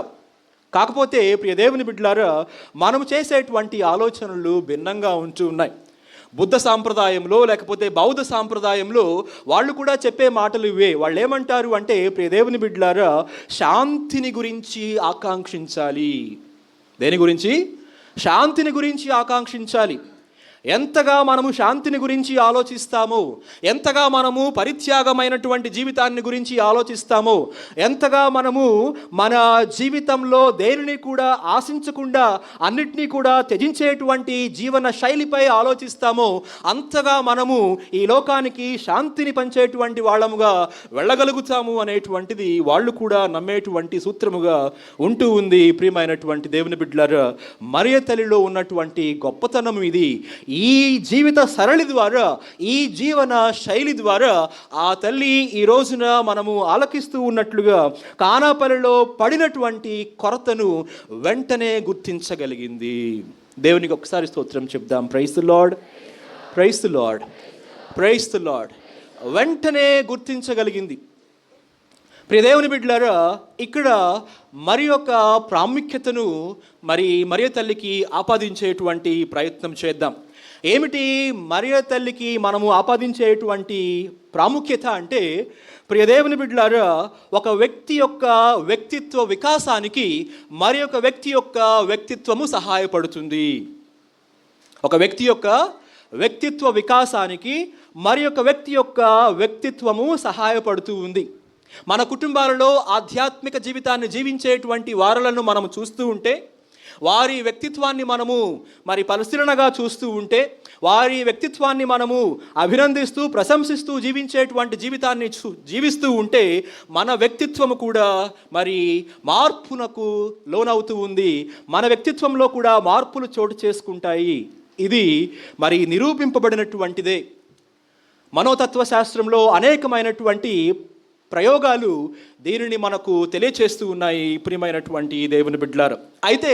కాకపోతే ప్రియ దేవుని బిడ్డలారా, మనము చేసేటువంటి ఆలోచనలు భిన్నంగా ఉంటూ ఉన్నాయి. బుద్ధ సాంప్రదాయంలో లేకపోతే బౌద్ధ సాంప్రదాయంలో వాళ్ళు కూడా చెప్పే మాటలు ఇవే. వాళ్ళు ఏమంటారు అంటే, ప్రియ దేవుని బిడ్డలారా, శాంతిని గురించి ఆకాంక్షించాలి. దేని గురించి? శాంతిని గురించి ఆకాంక్షించాలి. ఎంతగా మనము శాంతిని గురించి ఆలోచిస్తామో, ఎంతగా మనము పరిత్యాగమైనటువంటి జీవితాన్ని గురించి ఆలోచిస్తామో, ఎంతగా మనము మన జీవితంలో దేనిని కూడా ఆశించకుండా అన్నిటినీ కూడా త్యజించేటువంటి జీవన శైలిపై ఆలోచిస్తామో, అంతగా మనము ఈ లోకానికి శాంతిని పంచేటువంటి వాళ్ళముగా వెళ్ళగలుగుతాము అనేటువంటిది వాళ్ళు కూడా నమ్మేటువంటి సూత్రముగా ఉంటూ ఉంది. ప్రియమైనటువంటి దేవుని బిడ్డలారా, మరియ తల్లిలో ఉన్నటువంటి గొప్పతనం ఇది. ఈ జీవిత సరళి ద్వారా, ఈ జీవన శైలి ద్వారా ఆ తల్లి ఈ రోజున మనము ఆలకిస్తూ ఉన్నట్లుగా కానాపల్లిలో పడినటువంటి కొరతను వెంటనే గుర్తించగలిగింది. దేవునికి ఒకసారి స్తోత్రం చెప్దాం. Praise the Lord, praise the Lord, praise the Lord. వెంటనే గుర్తించగలిగింది. ప్రియ దేవుని బిడ్డలారా, ఇక్కడ మరి యొక్క ప్రాముఖ్యతను మరియ తల్లికి ఆపాదించేటువంటి ప్రయత్నం చేద్దాం. ఏమిటి మరియ తల్లికి మనము ఆపాదించేటువంటి ప్రాముఖ్యత అంటే, ప్రియ దేవుని బిడ్డలారా, ఒక వ్యక్తి యొక్క వ్యక్తిత్వ వికాసానికి మరి ఒక వ్యక్తి యొక్క వ్యక్తిత్వము సహాయపడుతుంది. ఒక వ్యక్తి యొక్క వ్యక్తిత్వ వికాసానికి మరి ఒక వ్యక్తి యొక్క వ్యక్తిత్వము సహాయపడుతూ ఉంది. మన కుటుంబాలలో ఆధ్యాత్మిక జీవితాన్ని జీవించేటువంటి వారులను మనము చూస్తూ ఉంటే, వారి వ్యక్తిత్వాన్ని మనము పరిశీలనగా చూస్తూ ఉంటే, వారి వ్యక్తిత్వాన్ని మనము అభినందిస్తూ ప్రశంసిస్తూ జీవించేటువంటి జీవితాన్ని జీవిస్తూ ఉంటే, మన వ్యక్తిత్వము కూడా మార్పునకు లోనవుతూ ఉంది. మన వ్యక్తిత్వంలో కూడా మార్పులు చోటు చేసుకుంటాయి. ఇది నిరూపింపబడినటువంటిదే. మనోతత్వ శాస్త్రంలో అనేకమైనటువంటి ప్రయోగాలు దీనిని మనకు తెలియచేస్తూ ఉన్నాయి. ప్రియమైనటువంటి దేవుని బిడ్డలారా, అయితే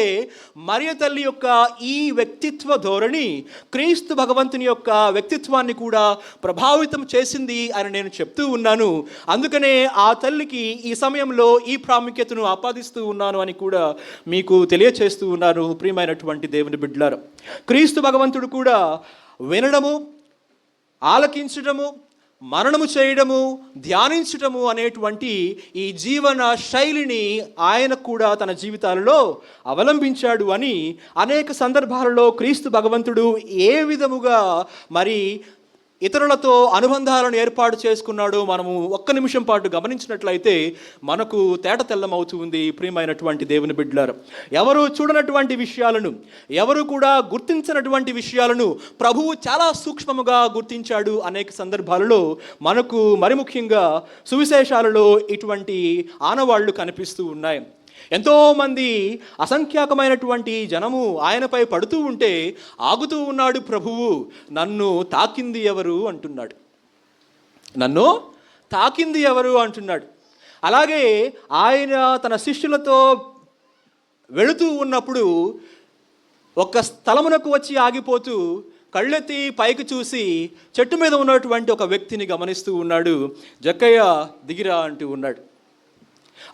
మరియ తల్లి యొక్క ఈ వ్యక్తిత్వ ధోరణి క్రీస్తు భగవంతుని యొక్క వ్యక్తిత్వాన్ని కూడా ప్రభావితం చేసింది అని నేను చెప్తూ ఉన్నాను. అందుకనే ఆ తల్లికి ఈ సమయంలో ఈ ప్రాముఖ్యతను ఆపాదిస్తూ ఉన్నాను అని కూడా మీకు తెలియచేస్తూ ఉన్నాను. ప్రియమైనటువంటి దేవుని బిడ్డలారా, క్రీస్తు భగవంతుడు కూడా వినడము, ఆలకించడము, మననము చేయడము, ధ్యానించటము అనేటువంటి ఈ జీవన శైలిని ఆయన కూడా తన జీవితాలలో అవలంబించాడు అని అనేక సందర్భాలలో క్రీస్తు భగవంతుడు ఏ విధముగా ఇతరులతో అనుబంధాలను ఏర్పాటు చేసుకున్నాడో మనము ఒక్క నిమిషం పాటు గమనించినట్లయితే మనకు తేట తెల్లమవుతుంది. ప్రియమైనటువంటి దేవుని బిడ్డలారా, ఎవరు చూడనటువంటి విషయాలను, ఎవరు కూడా గుర్తించినటువంటి విషయాలను ప్రభువు చాలా సూక్ష్మముగా గుర్తించాడు. అనేక సందర్భాలలో మనకు ముఖ్యంగా సువిశేషాలలో ఇటువంటి ఆనవాళ్లు కనిపిస్తూ ఉన్నాయి. ఎంతోమంది అసంఖ్యాకమైనటువంటి జనము ఆయనపై పడుతూ ఉంటే ఆగుతూ ఉన్నాడు ప్రభువు. నన్ను తాకింది ఎవరు అంటున్నాడు. నన్ను తాకింది ఎవరు అంటున్నాడు. అలాగే ఆయన తన శిష్యులతో వెళుతూ ఉన్నప్పుడు ఒక స్థలమునకు వచ్చి ఆగిపోతూ కళ్ళెత్తి పైకి చూసి చెట్టు మీద ఉన్నటువంటి ఒక వ్యక్తిని గమనిస్తూ ఉన్నాడు. జక్కయ్య దిగిరా అంటూ ఉన్నాడు.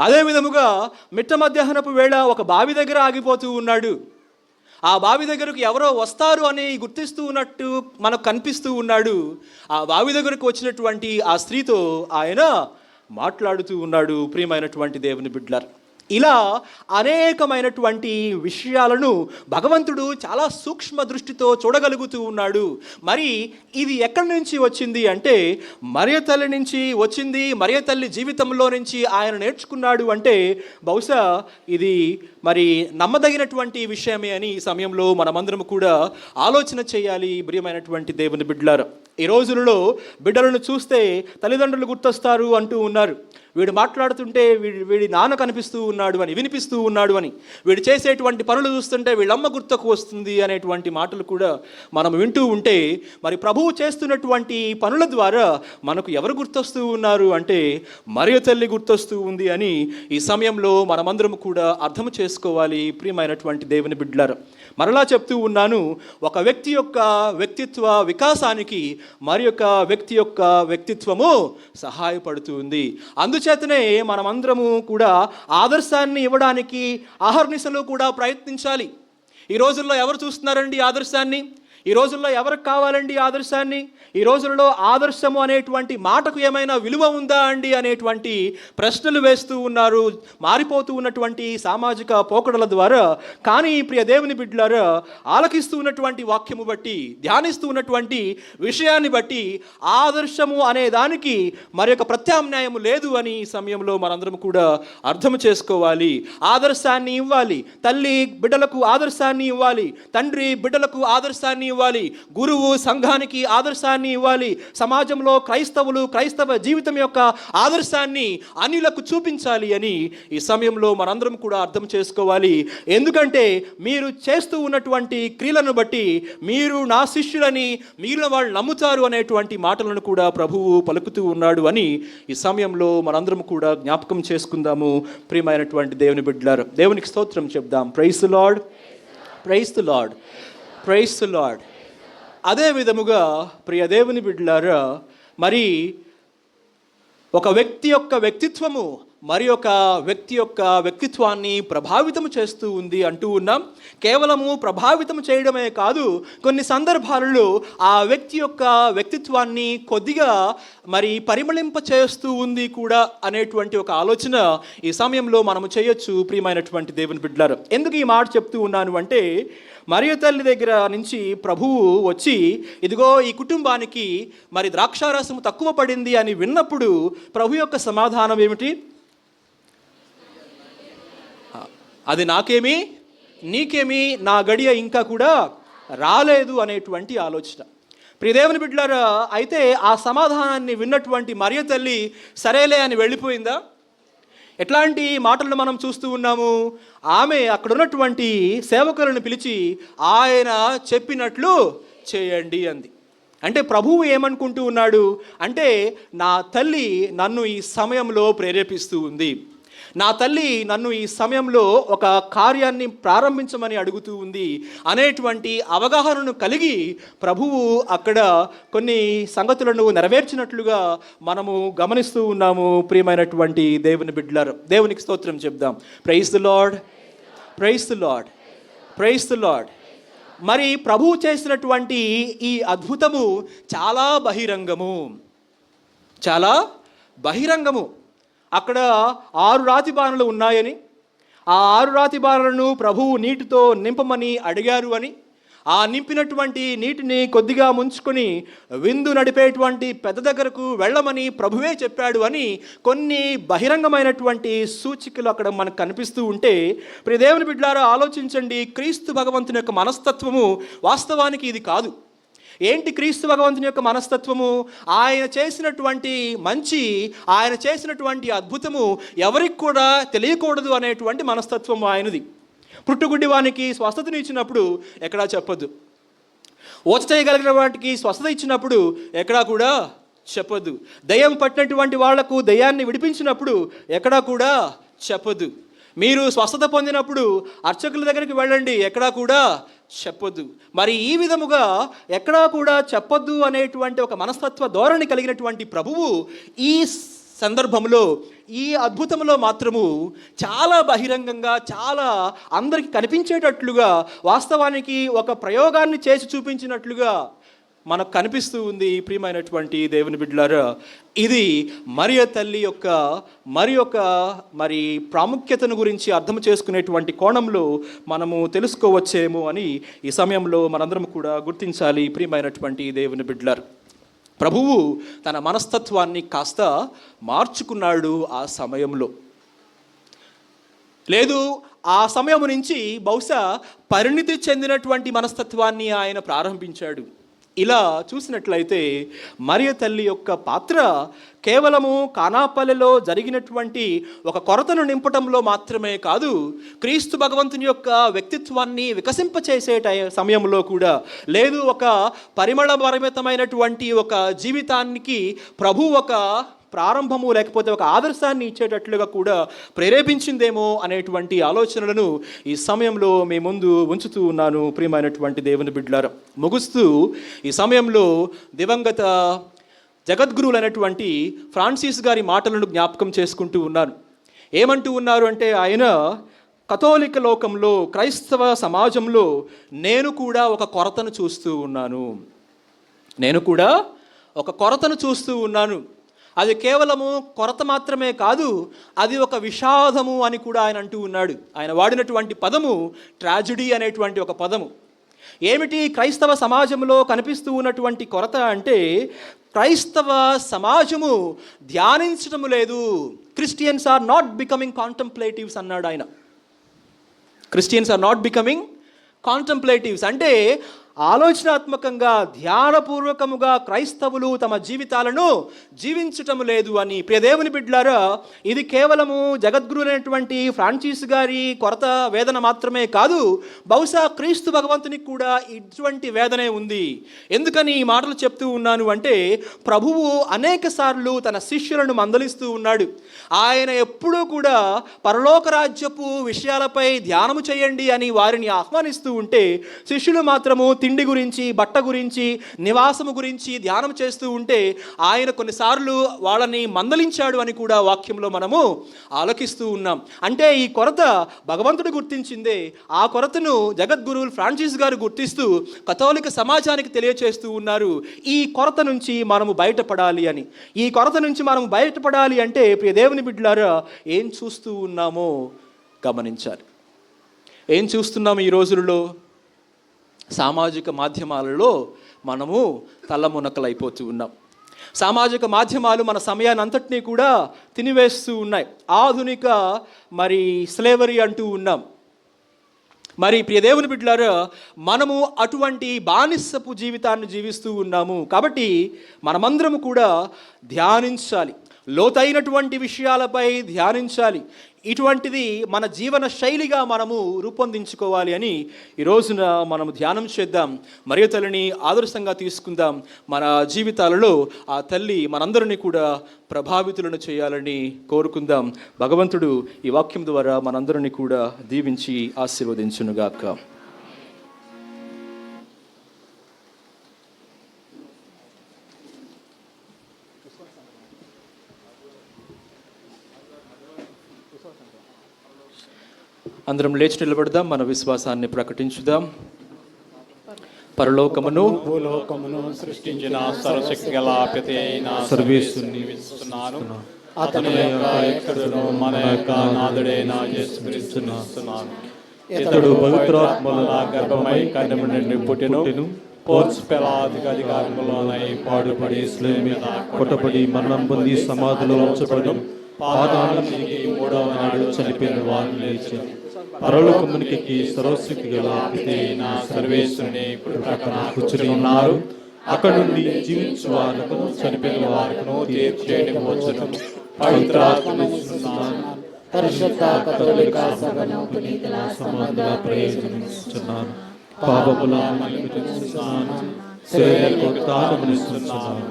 అదే విధముగా మిట్ట మధ్యాహ్నపు వేళ ఒక బావి దగ్గర ఆగిపోతూ ఉన్నాడు. ఆ బావి దగ్గరకు ఎవరో వస్తారు అని గుర్తిస్తూ ఉన్నట్టు మనకు కనిపిస్తూ ఉన్నాడు. ఆ బావి దగ్గరకు వచ్చినటువంటి ఆ స్త్రీతో ఆయన మాట్లాడుతూ ఉన్నాడు. ప్రియమైనటువంటి దేవుని బిడ్డలారా, ఇలా అనేకమైనటువంటి విషయాలను భగవంతుడు చాలా సూక్ష్మ దృష్టితో చూడగలుగుతూ ఉన్నాడు. మరి ఇది ఎక్కడి నుంచి వచ్చింది అంటే మరియ తల్లి నుంచి వచ్చింది. మరియ తల్లి జీవితంలో నుంచి ఆయన నేర్చుకున్నాడు అంటే బహుశా ఇది మరి నమ్మదగినటువంటి విషయమే అని ఈ సమయంలో మనమందరం కూడా ఆలోచన చేయాలి. ప్రియమైనటువంటి దేవుని బిడ్డలారా, ఈ రోజులలో బిడ్డలను చూస్తే తల్లిదండ్రులు గుర్తొస్తారు అంటూ ఉన్నారు. వీడు మాట్లాడుతుంటే వీడి నాన్న కనిపిస్తూ ఉన్నాడు అని, వినిపిస్తూ ఉన్నాడు అని, వీడు చేసేటువంటి పనులు చూస్తుంటే వీళ్ళమ్మ గుర్తుకు వస్తుంది అనేటువంటి మాటలు కూడా మనం వింటూ ఉంటే మరి ప్రభువు చేస్తున్నటువంటి పనుల ద్వారా మనకు ఎవరు గుర్తొస్తూ ఉన్నారు అంటే మరియ తల్లి గుర్తొస్తూ ఉంది అని ఈ సమయంలో మనమందరం కూడా అర్థం చేసుకోవాలి. ప్రియమైనటువంటి దేవుని బిడ్డలారా, మరలా చెప్తూ ఉన్నాను, ఒక వ్యక్తి యొక్క వ్యక్తిత్వ వికాసానికి మరి యొక్క వ్యక్తి యొక్క వ్యక్తిత్వము సహాయపడుతుంది. అందుచేతనే మనమందరము కూడా ఆదర్శాన్ని ఇవ్వడానికి అహర్నిశలు కూడా ప్రయత్నించాలి. ఈ రోజుల్లో ఎవరు చూస్తున్నారండి ఆదర్శాన్ని? ఈ రోజుల్లో ఎవరికి కావాలండి ఆదర్శాన్ని? ఈ రోజుల్లో ఆదర్శము అనేటువంటి మాటకు ఏమైనా విలువ ఉందా అండి అనేటువంటి ప్రశ్నలు వేస్తూ ఉన్నారు మారిపోతూ ఉన్నటువంటి సామాజిక పోకడల ద్వారా. కానీ ప్రియ దేవుని బిడ్డలారా, ఆలకిస్తూ ఉన్నటువంటి వాక్యము బట్టి, ధ్యానిస్తూ ఉన్నటువంటి విషయాన్ని బట్టి ఆదర్శము అనే దానికి మరి యొక్క ప్రత్యామ్నాయము లేదు అని ఈ సమయంలో మనందరం కూడా అర్థం చేసుకోవాలి. ఆదర్శాన్ని ఇవ్వాలి. తల్లి బిడ్డలకు ఆదర్శాన్ని ఇవ్వాలి. తండ్రి బిడ్డలకు ఆదర్శాన్ని ఇవ్వాలి. గురువు సంఘానికి ఆదర్శాన్ని ఇవ్వాలి. సమాజంలో క్రైస్తవ జీవితం యొక్క ఆదర్శాన్ని అన్యులకు చూపించాలి అని ఈ సమయంలో మనందరం కూడా అర్థం చేసుకోవాలి. ఎందుకంటే మీరు చేస్తూ ఉన్నటువంటి క్రియలను బట్టి మీరు నా శిష్యులని మీరు వాళ్ళు నమ్ముతారు అనేటువంటి మాటలను కూడా ప్రభువు పలుకుతూ ఉన్నాడు అని ఈ సమయంలో మనందరం కూడా జ్ఞాపకం చేసుకుందాము. ప్రియమైనటువంటి దేవుని బిడ్డలారా, దేవునికి స్తోత్రం చెప్దాం. Praise the Lord, praise the Lord, praise the Lord. అదే విధముగా ప్రియ దేవుని బిడ్డలారా, మరి ఒక వ్యక్తి యొక్క వ్యక్తిత్వము మరి ఒక వ్యక్తి యొక్క వ్యక్తిత్వాన్ని ప్రభావితం చేస్తూ ఉంది అంటూ ఉన్నాం. కేవలము ప్రభావితం చేయడమే కాదు, కొన్ని సందర్భాలలో ఆ వ్యక్తి యొక్క వ్యక్తిత్వాన్ని కొద్దిగా మరి పరిమళింప చేస్తూ ఉంది కూడా అనేటువంటి ఒక ఆలోచన ఈ సమయంలో మనము చేయొచ్చు. ప్రియమైనటువంటి దేవుని బిడ్డలారా, ఎందుకు ఈ మాట చెప్తూ ఉన్నాను అంటే మరియ తల్లి దగ్గర నుంచి ప్రభువు వచ్చి ఇదిగో ఈ కుటుంబానికి మరి ద్రాక్షారసం తక్కువ పడింది అని విన్నప్పుడు ప్రభు యొక్క సమాధానం ఏమిటి? అది నాకేమి నీకేమి, నా గడియ ఇంకా కూడా రాలేదు అనేటువంటి ఆలోచన. ప్రియదేవుని బిడ్డలారా, అయితే ఆ సమాధానాన్ని విన్నటువంటి మరియ తల్లి సరేలే అని వెళ్ళిపోయిందా? ఎట్లాంటి మాటలను మనం చూస్తూ ఉన్నాము? ఆమె అక్కడ ఉన్నటువంటి సేవకులను పిలిచి ఆయన చెప్పినట్లు చేయండి అంది. అంటే ప్రభువు ఏమనుకుంటూ ఉన్నాడు అంటే నా తల్లి నన్ను ఈ సమయంలో ప్రేరేపిస్తూ ఉంది, నా తల్లి నన్ను ఈ సమయంలో ఒక కార్యాన్ని ప్రారంభించమని అడుగుతూ ఉంది అనేటువంటి అవగాహనను కలిగి ప్రభువు అక్కడ కొన్ని సంగతులను నెరవేర్చినట్లుగా మనము గమనిస్తూ ఉన్నాము. ప్రియమైనటువంటి దేవుని బిడ్డలారా, దేవునికి స్తోత్రం చెప్దాం. Praise the Lord, praise the Lord, praise the Lord. మరి ప్రభువు చేసినటువంటి ఈ అద్భుతము చాలా బహిరంగము, చాలా బహిరంగము. అక్కడ 6 రాతి బాణలు ఉన్నాయని, ఆ 6 రాతి బాణలను ప్రభువు నీటితో నింపమని అడిగారు అని, ఆ నింపినటువంటి నీటిని కొద్దిగా ముంచుకొని విందు నడిపేటువంటి పెద్ద దగ్గరకు వెళ్ళమని ప్రభువే చెప్పాడు అని కొన్ని బహిరంగమైనటువంటి సూచికలు అక్కడ మనకు కనిపిస్తూ ఉంటే, ప్రియ దేవుని బిడ్డలారా ఆలోచించండి, క్రీస్తు భగవంతుని యొక్క మనస్తత్వము వాస్తవానికి ఇది కాదు. ఏంటి క్రీస్తు భగవంతుని యొక్క మనస్తత్వము? ఆయన చేసినటువంటి మంచి, ఆయన చేసినటువంటి అద్భుతము ఎవరికి కూడా తెలియకూడదు అనేటువంటి మనస్తత్వము ఆయనది. పుట్టుగుడ్డి వానికి స్వస్థతను ఇచ్చినప్పుడు ఎక్కడా చెప్పొద్దు. ఓచ చేయగలిగిన వాటికి స్వస్థత ఇచ్చినప్పుడు ఎక్కడా కూడా చెప్పొద్దు. దయ్యం పట్టినటువంటి వాళ్లకు దయ్యాన్ని విడిపించినప్పుడు ఎక్కడా కూడా చెప్పొద్దు. మీరు స్వస్థత పొందినప్పుడు అర్చకుల దగ్గరికి వెళ్ళండి, ఎక్కడా కూడా చెప్పొద్దు. మరి ఈ విధముగా ఎక్కడా కూడా చెప్పొద్దు అనేటువంటి ఒక మనస్తత్వ ధోరణి కలిగినటువంటి ప్రభువు ఈ సందర్భంలో, ఈ అద్భుతంలో మాత్రము చాలా బహిరంగంగా, చాలా అందరికీ కనిపించేటట్లుగా, వాస్తవానికి ఒక ప్రయోగాన్ని చేసి చూపించినట్లుగా మనకు కనిపిస్తూ ఉంది. ప్రియమైనటువంటి దేవుని బిడ్డలారా, ఇది మరియ తల్లి యొక్క మరి ప్రాముఖ్యతను గురించి అర్థం చేసుకునేటువంటి కోణంలో మనము తెలుసుకోవచ్చేమో అని ఈ సమయంలో మనందరం కూడా గుర్తించాలి. ప్రియమైనటువంటి దేవుని బిడ్డలారా, ప్రభువు తన మనస్తత్వాన్ని కాస్త మార్చుకున్నాడు ఆ సమయంలో. లేదు, ఆ సమయం నుంచి బహుశా పరిణితి చెందినటువంటి మనస్తత్వాన్ని ఆయన ప్రారంభించాడు. ఇలా చూసినట్లయితే మరియ తల్లి యొక్క పాత్ర కేవలము కానాపల్లెలో జరిగినటువంటి ఒక కొరతను నింపటంలో మాత్రమే కాదు, క్రీస్తు భగవంతుని యొక్క వ్యక్తిత్వాన్ని వికసింపచేసే సమయంలో కూడా, లేదు ఒక పరిమళభరితమైనటువంటి ఒక జీవితానికి ప్రభు ఒక ప్రారంభము లేకపోతే ఒక ఆదర్శాన్ని ఇచ్చేటట్లుగా కూడా ప్రేరేపించిందేమో అనేటువంటి ఆలోచనలను ఈ సమయంలో మీ ముందు ఉంచుతూ ఉన్నాను. ప్రియమైనటువంటి దేవుని బిడ్డలారా, ముగుస్తూ ఈ సమయంలో దివంగత జగద్గురువులు అనేటువంటి ఫ్రాన్సిస్ గారి మాటలను జ్ఞాపకం చేసుకుంటూ ఉన్నాను. ఏమంటూ ఉన్నారు అంటే, ఆయన కథోలిక లోకంలో, క్రైస్తవ సమాజంలో నేను కూడా ఒక కొరతను చూస్తూ ఉన్నాను. నేను కూడా ఒక కొరతను చూస్తూ ఉన్నాను. అది కేవలము కొరత మాత్రమే కాదు, అది ఒక విషాదము అని కూడా ఆయన అంటూ ఉన్నాడు. ఆయన వాడినటువంటి పదము ట్రాజడీ అనేటువంటి ఒక పదము. ఏమిటి క్రైస్తవ సమాజంలో కనిపిస్తూ ఉన్నటువంటి కొరత అంటే, క్రైస్తవ సమాజము ధ్యానించడం లేదు. క్రిస్టియన్స్ ఆర్ నాట్ బికమింగ్ కాంటంప్లేటివ్స్ అన్నాడు ఆయన. క్రిస్టియన్స్ ఆర్ నాట్ బికమింగ్ కాంటంప్లేటివ్స్ అంటే ఆలోచనాత్మకంగా, ధ్యానపూర్వకముగా క్రైస్తవులు తమ జీవితాలను జీవించటం లేదు అని. ప్రియదేవుని బిడ్డలారా, ఇది కేవలము జగద్గురు అయినటువంటి ఫ్రాన్సిస్ గారి కొరత వేదన మాత్రమే కాదు, బహుశా క్రీస్తు భగవంతునికి కూడా ఇటువంటి వేదనే ఉంది. ఎందుకని ఈ మాటలు చెప్తూ ఉన్నాను అంటే, ప్రభువు అనేక సార్లు తన శిష్యులను మందలిస్తూ ఉన్నాడు. ఆయన ఎప్పుడూ కూడా పరలోక రాజ్యపు విషయాలపై ధ్యానము చేయండి అని వారిని ఆహ్వానిస్తూ ఉంటే, శిష్యులు మాత్రము తిండి గురించి, బట్ట గురించి, నివాసము గురించి ధ్యానం చేస్తూ ఉంటే ఆయన కొన్నిసార్లు వాళ్ళని మందలించాడు అని కూడా వాక్యంలో మనము ఆలకిస్తూ ఉన్నాం. అంటే ఈ కొరత భగవంతుడు గుర్తించిందే. ఆ కొరతను జగద్గురువులు ఫ్రాన్సిస్ గారు గుర్తిస్తూ కథోలిక సమాజానికి తెలియచేస్తూ ఉన్నారు. ఈ కొరత నుంచి మనము బయటపడాలి అని. ఈ కొరత నుంచి మనము బయటపడాలి అంటే, ప్రియ దేవుని బిడ్డలారా, ఏం చూస్తూ ఉన్నామో గమనించాలి. ఏం చూస్తున్నాము ఈ రోజుల్లో? సామాజిక మాధ్యమాలలో మనము తల్లమునకలైపోతూ ఉన్నాం. సామాజిక మాధ్యమాలు మన సమయాన్ని అంతటినీ కూడా తినివేస్తూ ఉన్నాయి. ఆధునిక మరి స్లేవరీ అంటూ ఉన్నాం. మరి ప్రియదేవుని బిడ్డలారా, మనము అటువంటి బానిసపు జీవితాన్ని జీవిస్తూ ఉన్నాము. కాబట్టి మనమందరము కూడా ధ్యానించాలి, లోతైనటువంటి విషయాలపై ధ్యానించాలి. ఇటువంటిది మన జీవన శైలిగా మనము రూపొందించుకోవాలి అని ఈ రోజున మనము ధ్యానం చేద్దాం. మరియ తల్లిని ఆదర్శంగా తీసుకుందాం. మన జీవితాలలో ఆ తల్లి మనందరినీ కూడా ప్రభావితులను చేయాలని కోరుకుందాం. భగవంతుడు ఈ వాక్యం ద్వారా మనందరినీ కూడా దీవించి ఆశీర్వదించునుగాక. అందరం లేచి నిలబడదాం, మన విశ్వాసాన్ని ప్రకటించుదాం. పరలోకమును భూలోకమును సృష్టించిన సర్వశక్తి గల పిత అయిన సర్వేశ్వరుని విశ్వసిస్తున్నాను. అతని యొక్క ఏకసును మన యొక్క నాథుడైన యేసుక్రీస్తును. ఇతడు పవిత్రాత్మల గర్భమై కన్యక నుండి పుట్టెను. పోర్చు పిలాతు అధికారములోనై పాడుపడి శిలువ మీద కొట్టబడి మరణం పొంది సమాధిలో ఉంచబడి పాతాళం దిగి మూడవ నాడు చనిపోయిన వారు లేచి పరలోకమునికి సర్వశక్తి గల పిత అయిన సర్వేశ్వరుని ప్రక్కన కూర్చుని ఉన్నారు. అక్కడ నుండి జీవించు వారును చనిపోయిన వారును తీర్పు చేయడం వచ్చును. పవిత్రాత్మను విశ్వసిస్తున్నాను. పరిశుద్ధ కథోలిక సభను పునీతుల సంబంధ ప్రయోజనమిస్తున్నాను. పాపముల మన్నిస్తున్నాను. శరీరకు తానమునిస్తున్నాను.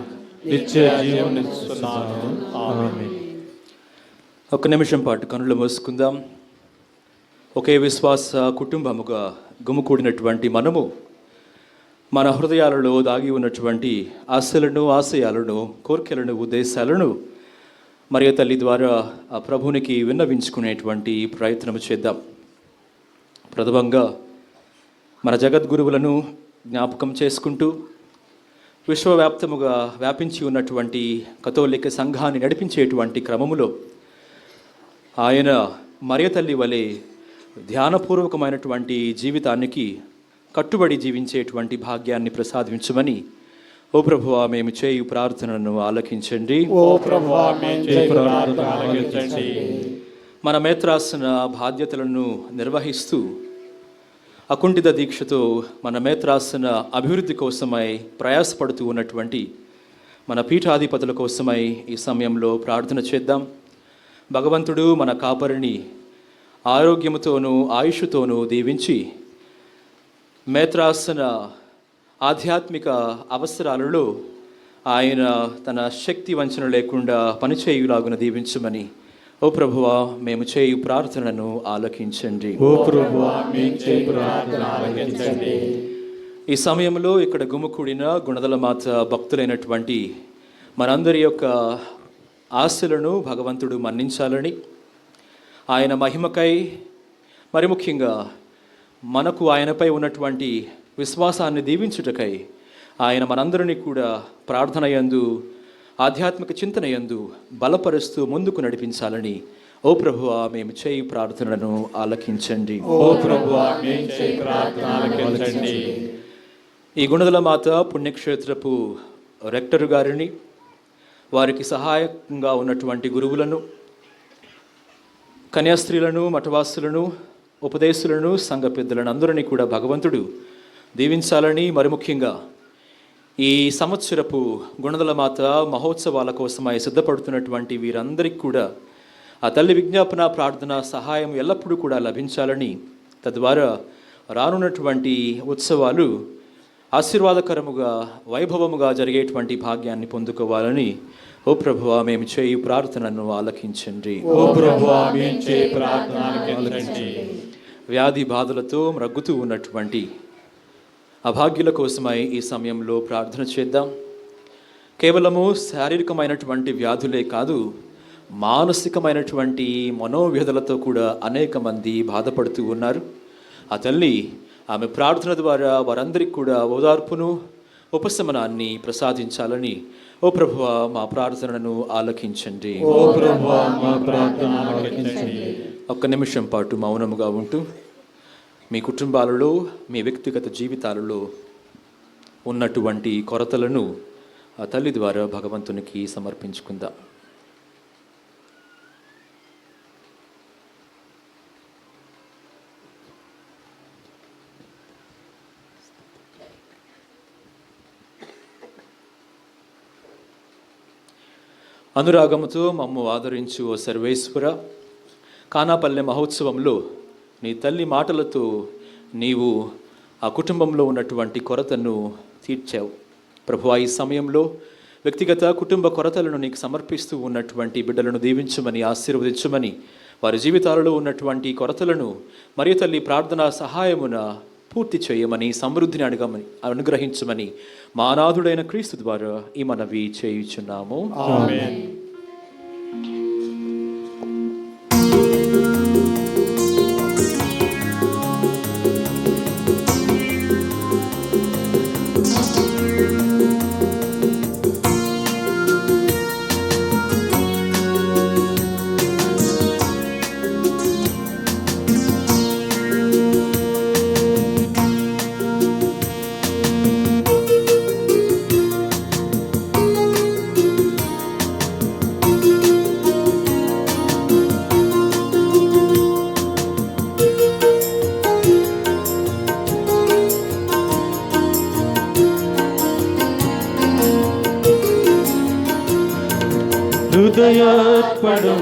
నిత్య జీవనిస్తున్నాను. ఆమేన్. ఒక నిమిషం పాటు కనులు మూసుకుందాం. ఒకే విశ్వాస కుటుంబముగా గుమికూడినటువంటి మనము మన హృదయాలలో దాగి ఉన్నటువంటి ఆశలను, ఆశయాలను, కోరికలను, ఉద్దేశాలను మరియు తల్లి ద్వారా ఆ ప్రభునికి విన్నవించుకునేటువంటి ప్రయత్నం చేద్దాం. ప్రథమంగా మన జగద్గురువులను జ్ఞాపకం చేసుకుంటూ విశ్వవ్యాప్తముగా వ్యాపించి ఉన్నటువంటి కథోలిక సంఘాన్ని నడిపించేటువంటి క్రమములో ఆయన మరియ తల్లి వలె ధ్యానపూర్వకమైనటువంటి జీవితానికి కట్టుబడి జీవించేటువంటి భాగ్యాన్ని ప్రసాదించమని ఓ ప్రభువా మేము చేయు ప్రార్థనను ఆలకించండి. ఓ ప్రభువా మేము చేయు ప్రార్థన ఆలకించండి. మన మేత్రాసన బాధ్యతలను నిర్వహిస్తూ అకుంఠిత దీక్షతో మన మేత్రాసన అభివృద్ధి కోసమై ప్రయాసపడుతూ ఉన్నటువంటి మన పీఠాధిపతుల కోసమై ఈ సమయంలో ప్రార్థన చేద్దాం. భగవంతుడు మన కాపరిని ఆరోగ్యముతోనూ ఆయుష్తోనూ దీవించి మేత్రాసన ఆధ్యాత్మిక అవసరాలలో ఆయన తన శక్తి వంచన లేకుండా పనిచేయులాగున దీవించమని ఓ ప్రభువా మేము చేయు ప్రార్థనను ఆలకించండి. ఓ ప్రభువా మేము చేయు ప్రార్థన ఆలకించండి. ఈ సమయంలో ఇక్కడ గుమికూడిన గుణదల మాత భక్తులైనటువంటి మనందరి యొక్క ఆశలను భగవంతుడు మన్నించాలని, ఆయన మహిమకై మరి ముఖ్యంగా మనకు ఆయనపై ఉన్నటువంటి విశ్వాసాన్ని దీవించుటకై ఆయన మనందరినీ కూడా ప్రార్థన యందు, ఆధ్యాత్మిక చింతన యందు బలపరుస్తూ ముందుకు నడిపించాలని ఓ ప్రభువా మేము చేయు ప్రార్థనలను ఆలకించండి. ఓ ప్రభువా మేము చేయు ప్రార్థన ఆలకించండి. ఈ గుణదల మాత పుణ్యక్షేత్రపు రెక్టర్ గారిని, వారికి సహాయకంగా ఉన్నటువంటి గురువులను, కన్యాస్త్రీలను, మఠవాసులను, ఉపదేశులను, సంఘ పెద్దలను అందరినీ కూడా భగవంతుడు దీవించాలని, మరి ముఖ్యంగా ఈ సంవత్సరపు గుణదల మాత మహోత్సవాల కోసమై సిద్ధపడుతున్నటువంటి వీరందరికీ కూడా ఆ తల్లి విజ్ఞాపన, ప్రార్థన, సహాయం ఎల్లప్పుడూ కూడా లభించాలని, తద్వారా రానున్నటువంటి ఉత్సవాలు ఆశీర్వాదకరముగా, వైభవముగా జరిగేటువంటి భాగ్యాన్ని పొందుకోవాలని ఓ ప్రభువా మేము చేయు ప్రార్థనను ఆలకించండి. ఓ ప్రభువా మేము చేయు ప్రార్థన ఆలకించండి. వ్యాధి బాధలతో మ్రగ్గుతూ ఉన్నటువంటి అభాగ్యుల కోసమై ఈ సమయంలో ప్రార్థన చేద్దాం. కేవలము శారీరకమైనటువంటి వ్యాధులే కాదు, మానసికమైనటువంటి మనోవ్యధలతో కూడా అనేక మంది బాధపడుతూ ఉన్నారు. ఆ తల్లి ఆమె ప్రార్థన ద్వారా వారందరికీ కూడా ఓదార్పును, ఉపశమనాన్ని ప్రసాదించాలని ఓ ప్రభువా మా ప్రార్థనను ఆలకించండి. ఓ ప్రభువా మా ప్రార్థన ఆలకించండి. ఒక్క నిమిషం పాటు మౌనముగా ఉంటూ మీ కుటుంబాలలో, మీ వ్యక్తిగత జీవితాలలో ఉన్నటువంటి కొరతలను ఆ తల్లి ద్వారా భగవంతునికి సమర్పించుకుందాం. అనురాగముతో మమ్ము ఆదరించు ఓ సర్వేశ్వర, కానాపల్లె మహోత్సవంలో నీ తల్లి మాటలతో నీవు ఆ కుటుంబంలో ఉన్నటువంటి కొరతను తీర్చావు. ప్రభువా ఈ సమయంలో వ్యక్తిగత కుటుంబ కొరతలను నీకు సమర్పిస్తూ ఉన్నటువంటి బిడ్డలను దీవించమని, ఆశీర్వదించమని, వారి జీవితాలలో ఉన్నటువంటి కొరతలను మరియు తల్లి ప్రార్థనా సహాయమున పూర్తి చేయమని, సమృద్ధిని అనుగ్రహించమని మా అనాథుడైన క్రీస్తు ద్వారా ఈ మనవి చేయుచున్నాము. ఆమేన్. హృదయార్పణం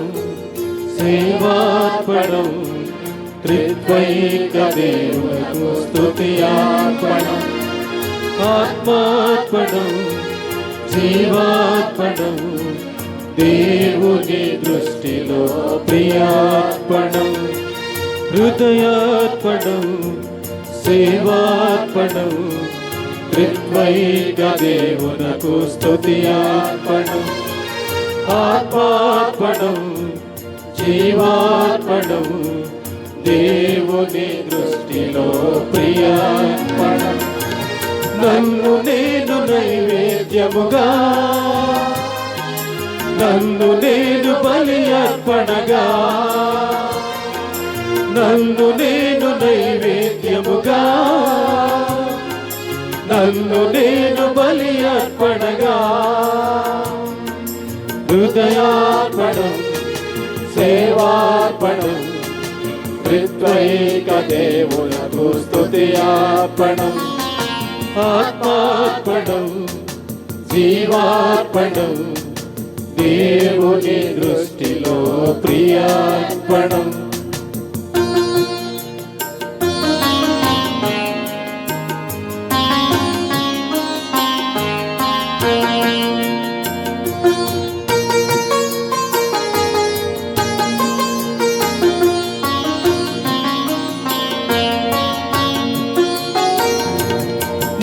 సేవార్పణం త్రిత్వైక దేవునకు స్తుతియార్పణం ఆత్మార్పణం జీవార్పణం దేవుని దృష్టిలో ప్రియార్పణం హృదయార్పణం సేవార్పణం త్రిత్వైక దేవునకు స్తుతియార్పణం ఆత్మార్పణం జీవార్పణం దేవుని దృష్టిలో ప్రియార్పణం నన్ను నేను నైవేద్యముగా నన్ను నేను బలి అర్పణగా నన్ను నేను నైవేద్యముగా నన్ను నేను బలి అర్పణగా హృదయార్పణం సేవార్పణం త్రిత్వైక దేవునకు స్తుతియార్పణం ఆత్మార్పణం జీవార్పణం దేవుని దృష్టిలో ప్రియార్పణం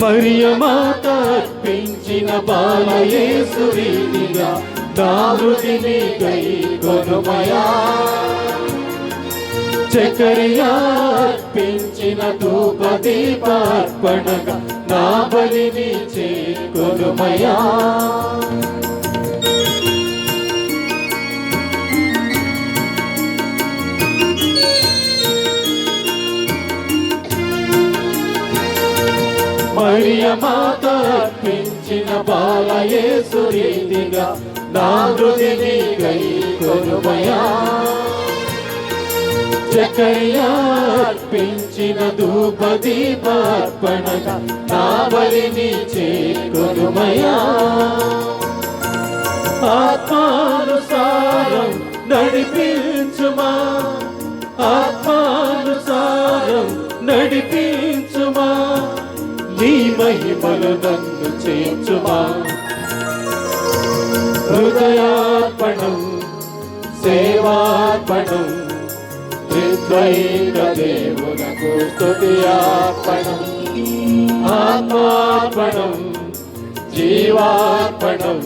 మరియ మాత అర్పించిన బాలయేసు రీతిగా నా హృదిని గై కొనుమయా చకరియా అర్పించిన ధూపదీపార్పణగా నా బలిని చేకొనుమయా మరియ మాత అర్పించిన బాలయేసు రీతిగా నా హృదిని గై కొనుమయా చకరియా అర్పించిన ధూపదీపార్పణగా నా బలిని చేకొనుమయా ఆత్మానుసారం నడిపించుమా ఆత్మానుసారం నడిపించుమా నీ మహిమలు నన్ను చేర్చుమా హృదయార్పణం సేవార్పణం త్రిద్వైక దేవునకు స్తుతియార్పణం ఆత్మార్పణం జీవార్పణం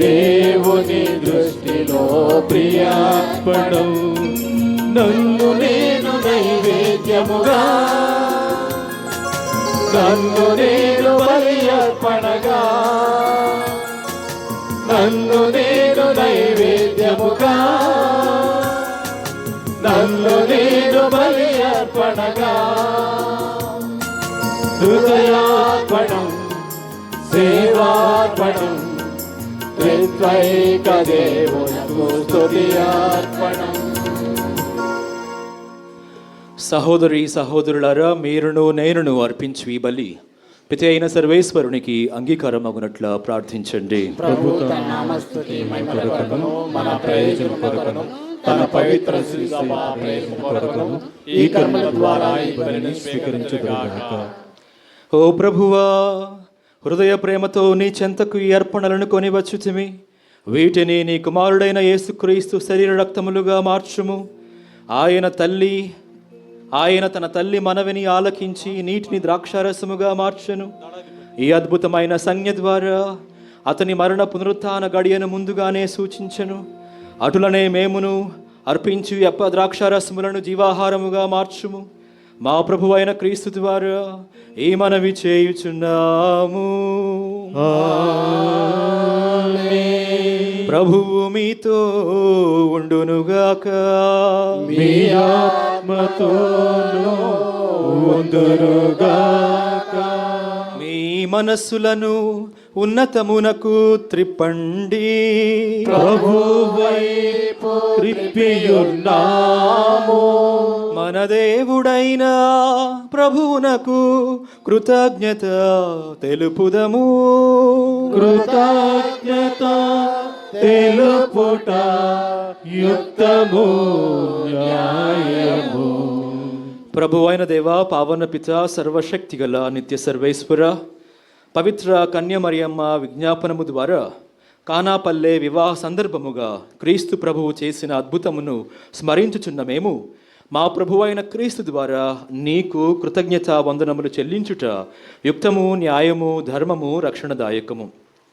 దేవుని దృష్టిలో ప్రియార్పణం నన్ను నేను నైవేద్యముగా నన్ను నేను బలి అర్పణగా నన్ను నేను నైవేద్యముగా నన్ను నేను బలి అర్పణగా హృదయార్పణం సేవార్పణం త్రిత్వైక దేవునకు స్తుతియార్పణం. సహోదరి సహోదరులారా, మీరును నేనును అర్పించు ఈ బలి పిత అయిన సర్వేశ్వరునికి అంగీకారం అగునట్ల ప్రార్థించండి. ప్రభు తన నామస్తుతి మహిమ కొరకును మన ప్రయోజనం కొరకును తన పవిత్ర శ్రీ సభ ప్రయోజనం కొరకును ఈ కర్మల ద్వారా ఈ బలిని స్వీకరించుగాక. ఓ ప్రభువా, హృదయ ప్రేమతో నీ చెంతకు ఈ అర్పణలను కొని వచ్చుతిమి. వీటిని నీ కుమారుడైన యేసుక్రీస్తు శరీర రక్తములుగా మార్చుము. ఆయన తన తల్లి మనవిని ఆలకించి నీటిని ద్రాక్షారసముగా మార్చెను. ఈ అద్భుతమైన సంజ్ఞ ద్వారా అతని మరణ పునరుత్థాన గడియను ముందుగానే సూచించెను. అటులనే మేమును అర్పించి ద్రాక్షారసములను జీవాహారముగా మార్చుము. మా ప్రభు అయిన క్రీస్తు ద్వారా ఈ మనవి చేయుచున్నాము. ప్రభువు మీతో ఉండునుగాక. మీ ఆత్మతోను ఉండునుగాక. మీ మనస్సులను ఉన్నతమునకు త్రిప్పండి. ప్రభు వైపు త్రిప్పియున్నాము. మన దేవుడైన ప్రభువునకు కృతజ్ఞత తెలుపుదము. కృతజ్ఞత తెలుపుట యుక్తము న్యాయము. ప్రభు అయిన దేవా, పావన పిత, సర్వశక్తి గల నిత్య సర్వేశ్వర, పవిత్ర కన్యమరియమ్మ విజ్ఞాపనము ద్వారా కానాపల్లె వివాహ సందర్భముగా క్రీస్తు ప్రభువు చేసిన అద్భుతమును స్మరించుచున్న మేము మా ప్రభు అయిన క్రీస్తు ద్వారా నీకు కృతజ్ఞత వందనములు చెల్లించుట యుక్తము, న్యాయము, ధర్మము, రక్షణదాయకము.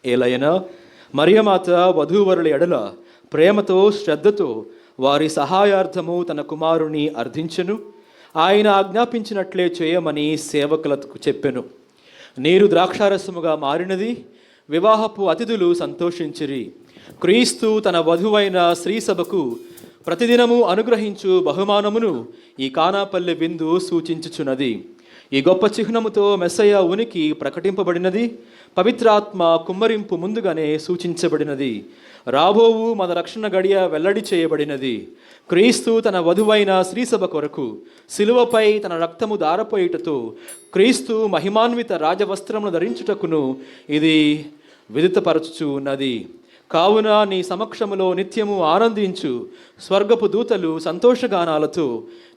ఏలైనా మరియమాత వధూవరుల ఎడల ప్రేమతో శ్రద్ధతో వారి సహాయార్థము తన కుమారుని అర్థించెను. ఆయన ఆజ్ఞాపించినట్లే చేయమని సేవకులకు చెప్పెను. నీరు ద్రాక్షారసముగా మారినది, వివాహపు అతిథులు సంతోషించిరి. క్రీస్తు తన వధువైన శ్రీసభకు ప్రతిదినము అనుగ్రహించు బహుమానమును ఈ కానాపల్లె విందు సూచించుచున్నది. ఈ గొప్ప చిహ్నముతో మెస్సయ్య ఉనికి ప్రకటింపబడినది. పవిత్రాత్మ కుమ్మరింపు ముందుగానే సూచించబడినది. రాబోవు మన రక్షణ గడియ వెల్లడి చేయబడినది. క్రీస్తు తన వధువైన శ్రీసభ కొరకు శిలువపై తన రక్తము దారపోయిటతో క్రీస్తు మహిమాన్విత రాజవస్త్రమును ధరించుటకును ఇది విదితపరచుచు ఉన్నది. కావున నీ సమక్షములో నిత్యము ఆనందించు స్వర్గపు దూతలు సంతోషగానాలతో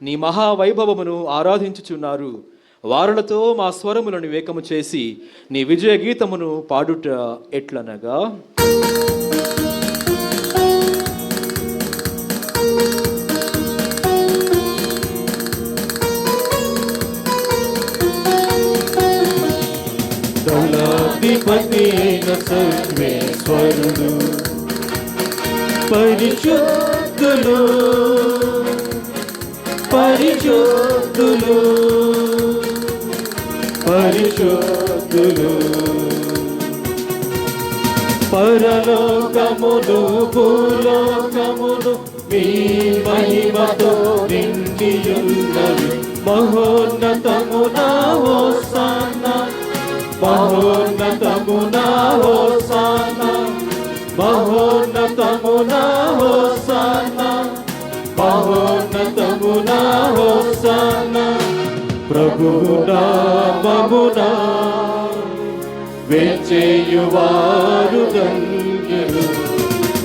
నీ మహావైభవమును ఆరాధించుచున్నారు. వారులతో మా స్వరములను వేకము చేసి నీ విజయ గీతమును పాడుట ఎట్లనగా, దళాధిపతి అయిన సర్వేశ్వరుడు, పరిశుద్ధులు పరిశుద్ధులు పరిశుద్ధులు, పరలోకములు భూలోకములు మీ మహిమతో నిండియున్నవి. మహోన్నతమునా హోసానా, మహోన్నతమునా హోసానా, మహోన్నతమునా హోసానా, మహోన్నతమునా హోసానా. ప్రభువు నామమునా వేచేయువారు ధన్యులు.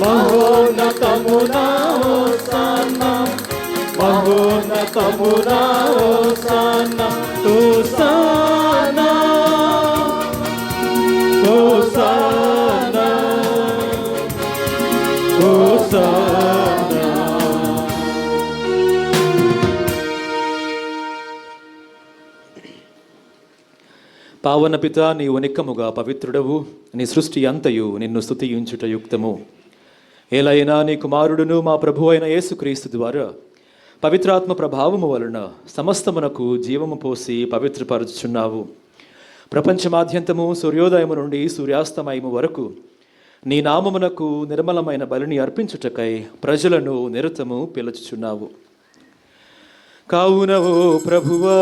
మహోన్నతమునా హోసానా, మహోన్నతమునా హోసానా, హోసానా హోసానా హోసానా. పావన పిత, నీ ఉనిక్కముగా పవిత్రుడవు. నీ సృష్టి అంతయు నిన్ను స్తుతించుట యుక్తము. ఏలైనా నీ కుమారుడును మా ప్రభు అయిన యేసుక్రీస్తు ద్వారా పవిత్రాత్మ ప్రభావము వలన సమస్తమునకు జీవము పోసి పవిత్రపరచుచున్నావు. ప్రపంచమాద్యంతము సూర్యోదయము నుండి సూర్యాస్తమయము వరకు నీ నామమునకు నిర్మలమైన బలిని అర్పించుటకై ప్రజలను నిరతము పిలుచుచున్నావు. కావున ఓ ప్రభువా,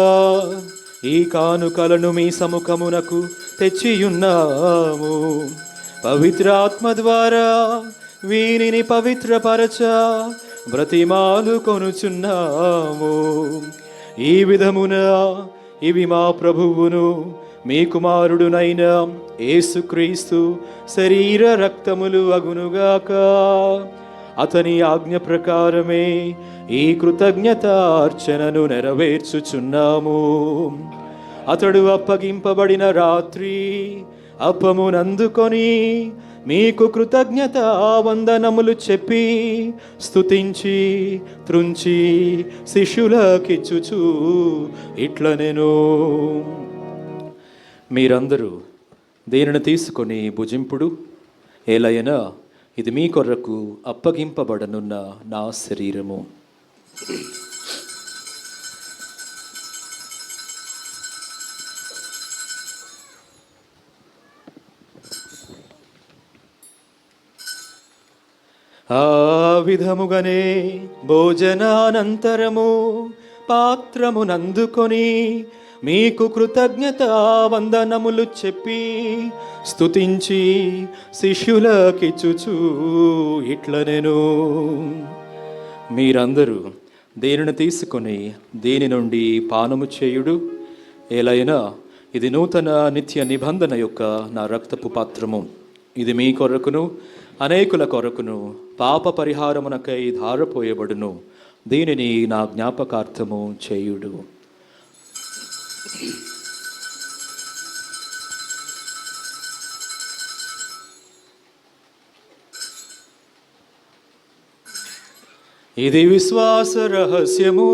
ఈ కానుకలను మీ సముఖమునకు తెచ్చియున్నాము. పవిత్రాత్మ ద్వారా వీనిని పవిత్రపరచ బ్రతిమాలు కొనుచున్నాము. ఈ విధమున ఇవి మా ప్రభువును మీ కుమారుడునైన యేసుక్రీస్తు శరీర రక్తములు అగునుగాక. అతని ఆజ్ఞ ప్రకారమే ఈ కృతజ్ఞతార్చనను నెరవేర్చుచున్నాము. అతడు అప్పగింపబడిన రాత్రి అప్పమునందుకొని మీకు కృతజ్ఞత వందనములు చెప్పి స్తుతించి త్రుంచి శిష్యులకిచ్చుచు ఇట్లనెను, మీరందరూ దీనిని తీసుకొని భుజింపుడు. ఏలైనా ఇది మీ కొరకు అప్పగింపబడనున్న నా శరీరము. ఆ విధముగానే భోజనానంతరము పాత్రమునందుకొని మీకు కృతజ్ఞత వందనములు చెప్పి స్తుతించి శిష్యులకిచ్చుచు ఇట్లనెను, మీరందరూ దీనిని తీసుకొని దీని నుండి పానము చేయుడు. ఏలైనా ఇది నూతన నిత్య నిబంధన యొక్క నా రక్తపు పాత్రము. ఇది మీ కొరకును అనేకుల కొరకును పాప పరిహారమునకై ధారపోయబడును. దీనిని నా జ్ఞాపకార్థము చేయుడు. ఇది విశ్వాస రహస్యము.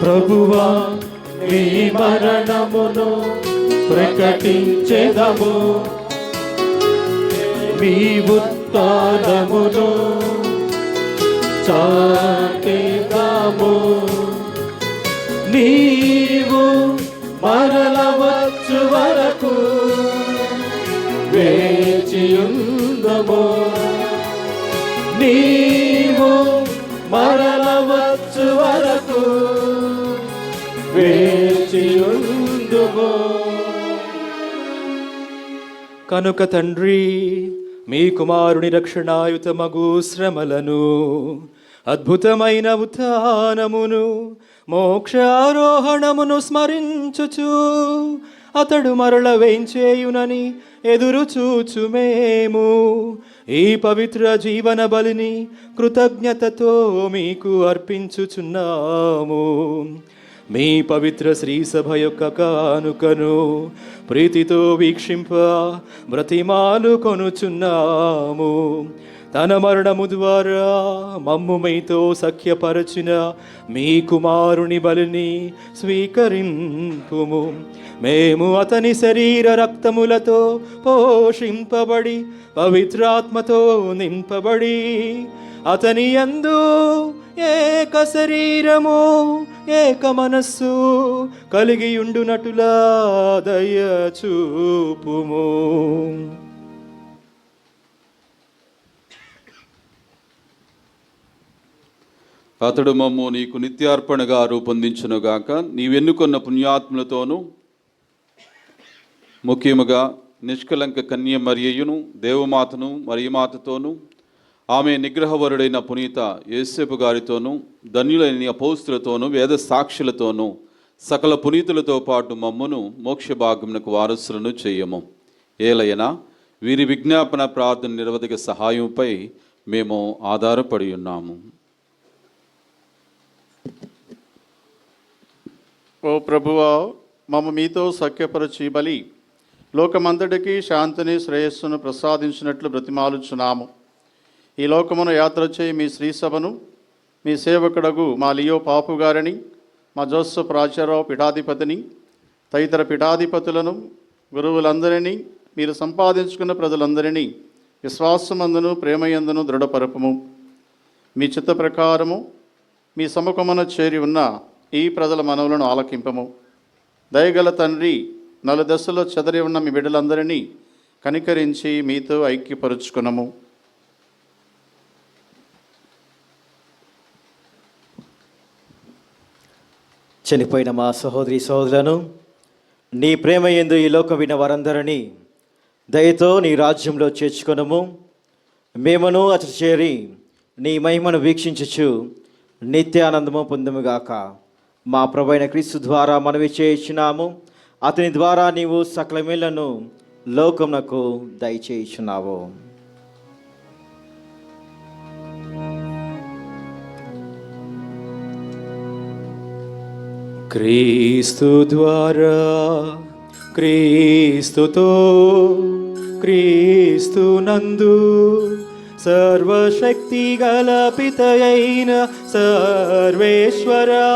ప్రభువా నీ మరణమును ప్రకటించెదము, మీ ఉత్థానమును చాటెదము. నీవు మరల వచ్చు వరకు వేచియుందుము, నీవు మరల వచ్చు వరకు వేచియుందుము. కనుక తండ్రి, మీ కుమారుని రక్షణాయుతమగు శ్రమలను, అద్భుతమైన ఉత్థానమును, మోక్షారోహణమును స్మరించుచు అతడు మరల వేంచేయునని ఎదురు చూచు మేము ఈ పవిత్ర జీవన బలిని కృతజ్ఞతతో మీకు అర్పించుచున్నాము. మీ పవిత్ర శ్రీ సభ యొక్క కానుకను ప్రీతితో వీక్షింప బ్రతిమాలు కొనుచున్నాము. తన మరణము ద్వారా మమ్ము మీతో సఖ్యపరచిన మీ కుమారుని బలిని స్వీకరింపుము. మేము అతని శరీర రక్తములతో పోషింపబడి పవిత్రాత్మతో నింపబడి అతని యందు ఏక శరీరము ఏక మనస్సు కలిగియుండునటులా దయచూపుము. అతడు మమ్ము నీకు నిత్యార్పణగా రూపొందించునుగాక. నీవెన్నుకొన్న పుణ్యాత్ములతోనూ ముఖ్యముగా నిష్కలంక కన్య మరియయును దేవమాతను మరియమాతతోనూ ఆమె నిగ్రహవరుడైన పునీత యేసేపు గారితోనూ ధన్యులైన అపోస్తులతోనూ వేద సాక్షులతోనూ సకల పునీతులతో పాటు మమ్మును మోక్ష భాగ్యమునకు వారసులను చేయము. ఏలయనా వీరి విజ్ఞాపన ప్రార్థన నిరవధిక సహాయంపై మేము ఆధారపడి ఉన్నాము. ఓ ప్రభువా, మమ్మ మీతో సఖ్యపరచి బలి లోకమంతటికి శాంతిని శ్రేయస్సును ప్రసాదించినట్లు బ్రతిమాలుచున్నాము. ఈ లోకమును యాత్ర చేయి మీ శ్రీసభను మీ సేవకుడగు మా లియో పాపు గారిని, మా జోసెఫ్ రాజారావు పీఠాధిపతిని, తదితర పీఠాధిపతులను, గురువులందరినీ, మీరు సంపాదించుకున్న ప్రజలందరినీ విశ్వాసమందును ప్రేమయందును దృఢపరపము. మీ చిత్త ప్రకారము మీ సముఖమున చేరి ఉన్న ఈ ప్రజల మనవులను ఆలకింపము. దయగల తండ్రి, నలుదశలో చెదరి ఉన్న మీ బిడ్డలందరినీ కనికరించి మీతో ఐక్యపరుచుకునము. చనిపోయిన మా సహోదరి సహోదరులను నీ ప్రేమ యందు ఈ లోకం విన్న వారందరినీ దయతో నీ రాజ్యంలో చేర్చుకొనము. మేమును అతడు చేరి నీ మహిమను వీక్షించుచు నిత్యానందము పొందుముగాక. మా ప్రభువైన క్రీస్తు ద్వారా మనవి చేయించున్నాము. అతని ద్వారా నీవు సకల మేళ్లను లోకమునకు దయచేయుచున్నావు. క్రీస్తు ద్వారా, క్రీస్తుతో, క్రీస్తు నందు సర్వశక్తి గల పితయైన సర్వేశ్వరా,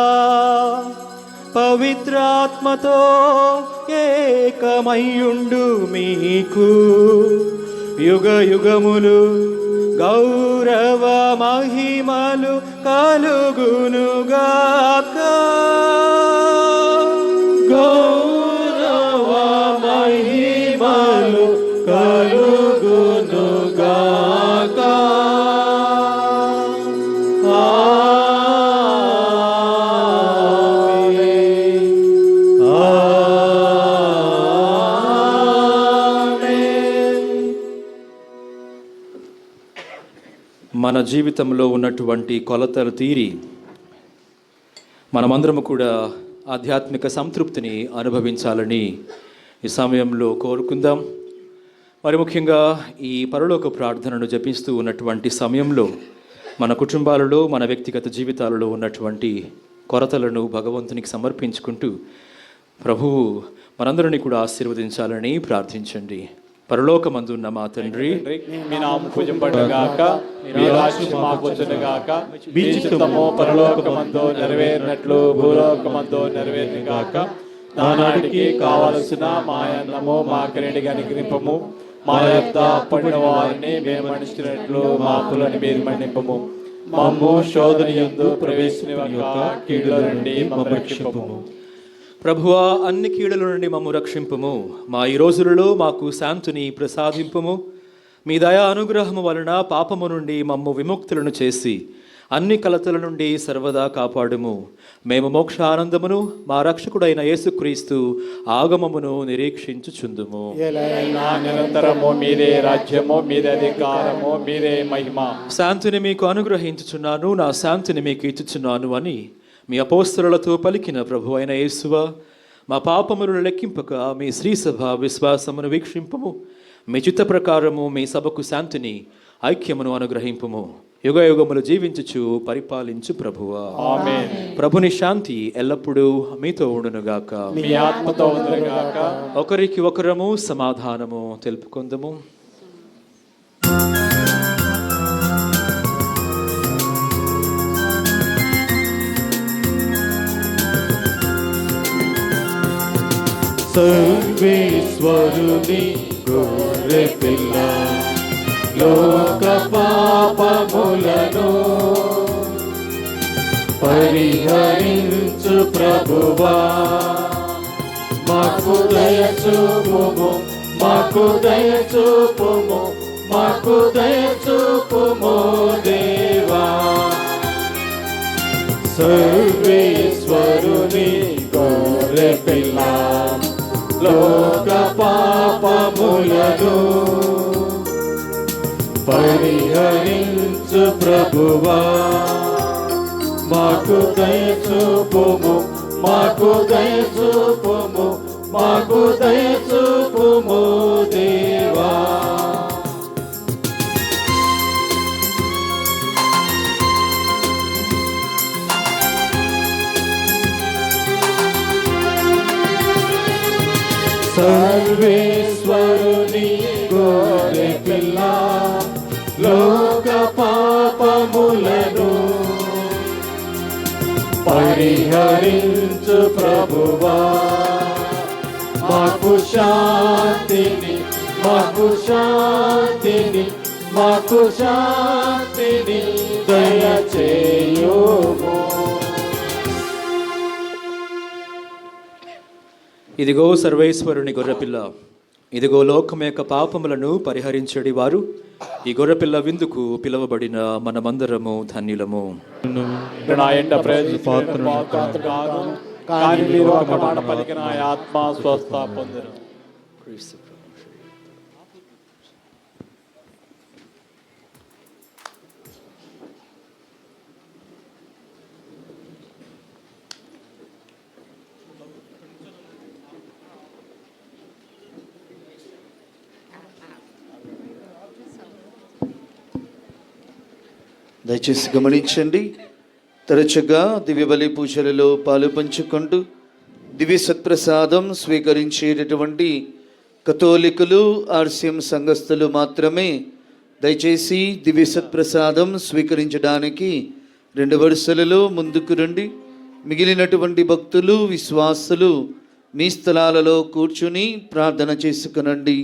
పవిత్రాత్మతో ఏకమయ్యుండు మీకు యుగ యుగములు గౌరవ మహిమలు కలుగునుగాక. గౌరవ మహిమలు కలుగునుగాక. మన జీవితంలో ఉన్నటువంటి కొలతలు తీరి మనమందరము కూడా ఆధ్యాత్మిక సంతృప్తిని అనుభవించాలని ఈ సమయంలో కోరుకుందాం. మరి ముఖ్యంగా ఈ పరలోక ప్రార్థనను జపిస్తూ ఉన్నటువంటి సమయంలో మన కుటుంబాలలో, మన వ్యక్తిగత జీవితాలలో ఉన్నటువంటి కొరతలను భగవంతునికి సమర్పించుకుంటూ ప్రభువు మనందరినీ కూడా ఆశీర్వదించాలని ప్రార్థించండి. పరలోకమందున్న మా తండ్రి, మీ నామము పూజింపబడుగాక, మీ రాజ్యం మాకు వచ్చునుగాక, మీ చిత్తము పరలోకమందు నెరవేరినట్లు భూలోకమందు నెరవేరునుగాక. నానాటికి కావలసిన మా అన్నము మాకనేటిగా అనుగ్రహింపము, మా యొక్క అప్పటిన వారిని మేము మన్నించినట్లు మా అప్పులను మీరు మన్నింపము, మమ్ము శోధన యందు ప్రవేశింపనివ్వక కీడుల నుండి మమ్మల్ని రక్షింపము. ప్రభువా, అన్ని కీడుల నుండి మమ్ము రక్షింపుము. మా ఈ రోజులలో మాకు శాంతిని ప్రసాదింపుము. మీ దయా అనుగ్రహము వలన పాపము నుండి మమ్ము విముక్తులను చేసి అన్ని కలతల నుండి సర్వదా కాపాడుము. మేము మోక్ష ఆనందమును మా రక్షకుడైన యేసుక్రీస్తు ఆగమమును నిరీక్షించుచుందుము. నిరంతరము మీదే రాజ్యము, మీదే అధికారము, మీదే మహిమ. శాంతిని మీకు అనుగ్రహించుచున్నాను, నా శాంతిని మీకు ఇచ్చుచున్నాను అని మీ అపోస్తలులతో పలికిన ప్రభు అయిన యేసువా, మా పాపములను లెక్కింపక మీ శ్రీసభ విశ్వాసమును వీక్షింపము. మీ చిత్త ప్రకారము మీ సభకు శాంతిని, ఐక్యమును అనుగ్రహింపుము. యుగ యుగములు జీవించుచు పరిపాలించు ప్రభువా. ఆమేన్. ప్రభుని శాంతి ఎల్లప్పుడూ మీతో ఉండునుగాక, మీ ఆత్మతో ఉండునుగాక. ఒకరికి ఒకరము సమాధానము తెలుపుకుందము. సర్వేశ్వరుని గొర్రె పిల్ల, లోక పాపములను పరిహరించు ప్రభువా, మాకు దయ చూపుము, మాకు దయ చూపుము, మాకు దయ చూపుము దేవా. సర్వేశ్వరుని గొర్రె పిల్ల, లోక పాపములను పరిహరించు ప్రభువా, మాకు దయ చూపుము, మాకు దయ చూపుము, మాకు దయ చూపుము దేవా. సర్వేశ్వరుని గొర్రె పిల్ల, లోక పాపములను పరిహరించు ప్రభువా, మాకు శాంతిని, మాకు శాంతిని, మాకు శాంతిని దయచేయుము. ఇదిగో సర్వేశ్వరుని గొర్రెపిల్ల, ఇదిగో లోకం యొక్క పాపములను పరిహరించడి వారు. ఈ గొర్రెపిల్ల విందుకు పిలువబడిన మనమందరము ధన్యులము. నా ఎంట ప్రయోజనం కానీ మీరు ఒక మాట పలికిన ఆత్మ స్వస్థ పొందిన. దయచేసి గమనించండి. తరచుగా దివ్యబలి పూజలలో పాలు పంచుకుంటూ దివ్య సత్ప్రసాదం స్వీకరించేటటువంటి కథోలికులు, ఆర్సిఎం సంఘస్థులు మాత్రమే దయచేసి దివ్య సత్ప్రసాదం స్వీకరించడానికి 2 వరుసలలో ముందుకు రండి. మిగిలినటువంటి భక్తులు, విశ్వాసులు మీ స్థలాలలో కూర్చుని ప్రార్థన చేసుకునండి.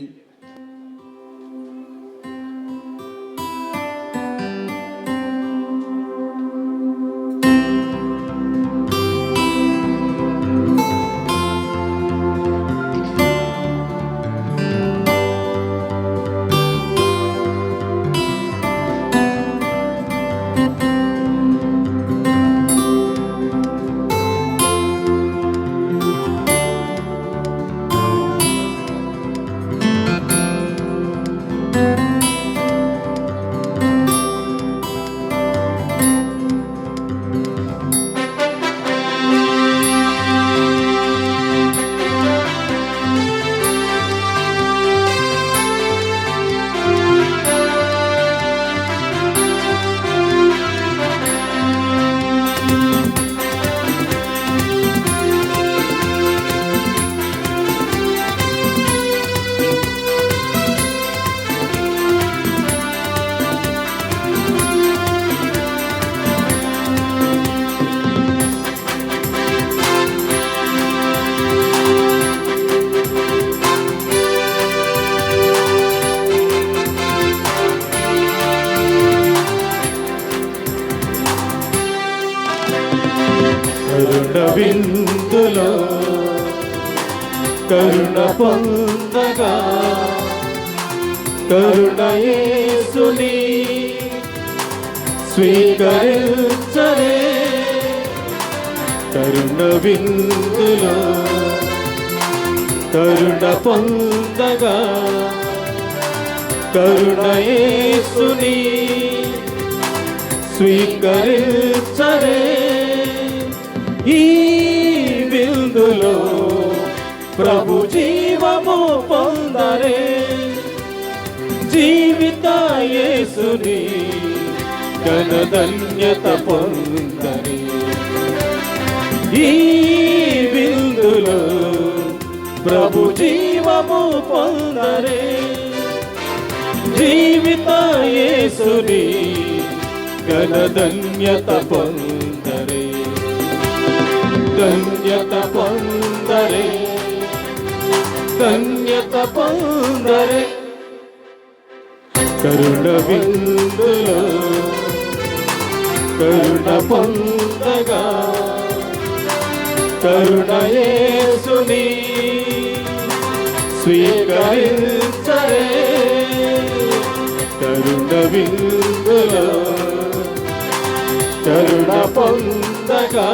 పొందగా కరుణ యేసుని స్వీకరించరే కరుణ విందులో కరుణ పొందగా కరుణ యేసుని స్వీకరించరే ఈ విందులో ప్రభు జీవము పొందరే జీవిత యేసుని ఘనధన్యత పొందరే ఈ విందులో ప్రభు జీవము పొందరే జీవిత యేసుని ఘనధన్యత పొందరే ధన్యత పొందరే ధన్యత పొందరే కరుణ విందులో కరుణ పొందగా కరుణ యేసుని స్వీకరించరే కరుణ విందులో కరుణ పొందగా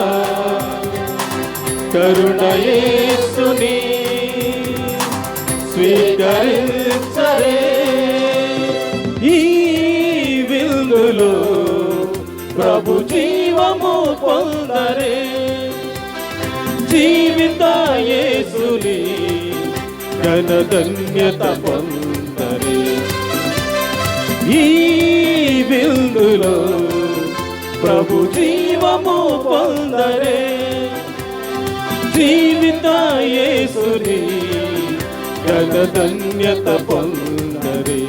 కరుణ యేసుని స్వీకరించరే ఈ విందులో ప్రభు జీవము పొందరే జీవిత యేసుని ఘనధన్యత పొందరే ఈ విందులో ప్రభు జీవము పొందరే జీవిత యేసుని ఘనధన్యత పొందరే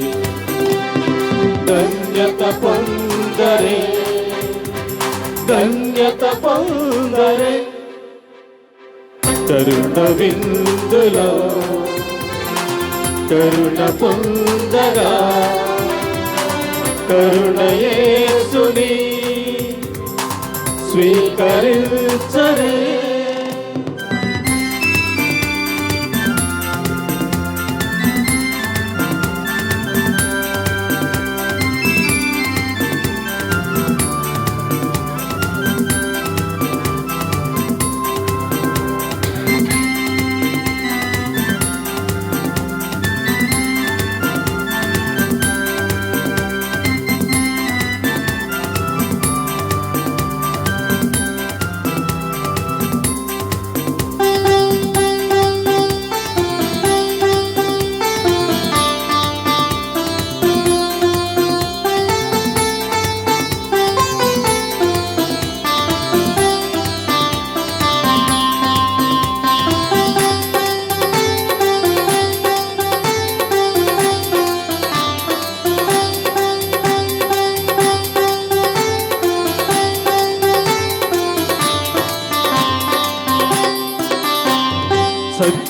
ధన్యత పొందరే ధన్యత పొందరే కరుణ విందులో కరుణ పొందగా కరుణ యేసుని స్వీకరించరే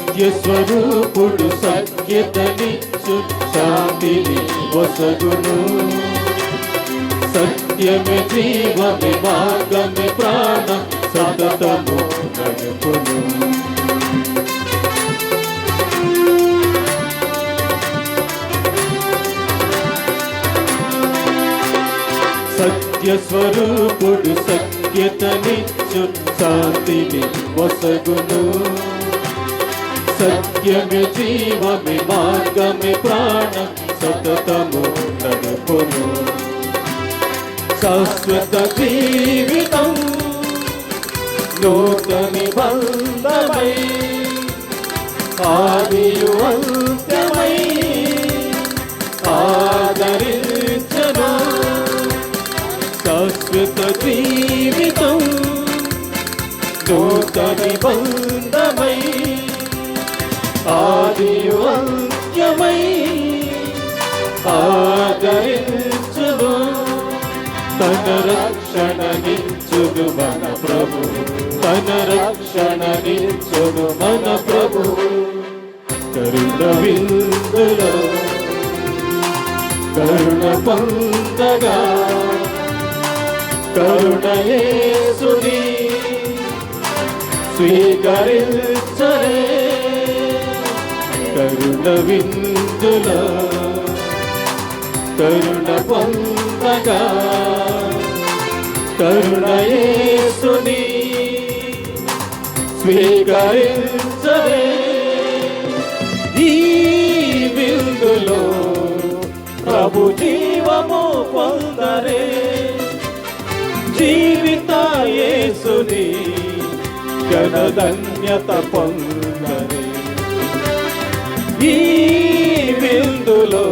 సత్యస్వరూపుడు సత్యతనిచ్చు శాంతిని వసగును సత్యమే జీవమే మార్గమే ప్రాణం సతతము నడుపును సత్యస్వరూపుడు సత్యతనిచ్చు శాంతిని వసగును సత్యమే జీవమే మార్గమే ప్రాణం సతతము నడుపును శాశ్వత జీవితం నూతన నిబంధమై ఆదియు అంత్యమై ఆదరించను శాశ్వత జీవితం నూతన నిబంధమై ఆదియు అంత్యమై ఆదరించును తన రక్షణనిచ్చును మన ప్రభు తన రక్షణనిచ్చును మన ప్రభు కరుణ విందులో కరుణ పొందగా కరుణ యేసుని స్వీకరించరే కరుణ విందులో కరుణ పొందగా కరుణ యేసుని స్వీకరించరే ఈ విందులో ప్రభు జీవము పొందరే జీవిత యేసుని ఘనధన్యత పొందరే ఈ విందులో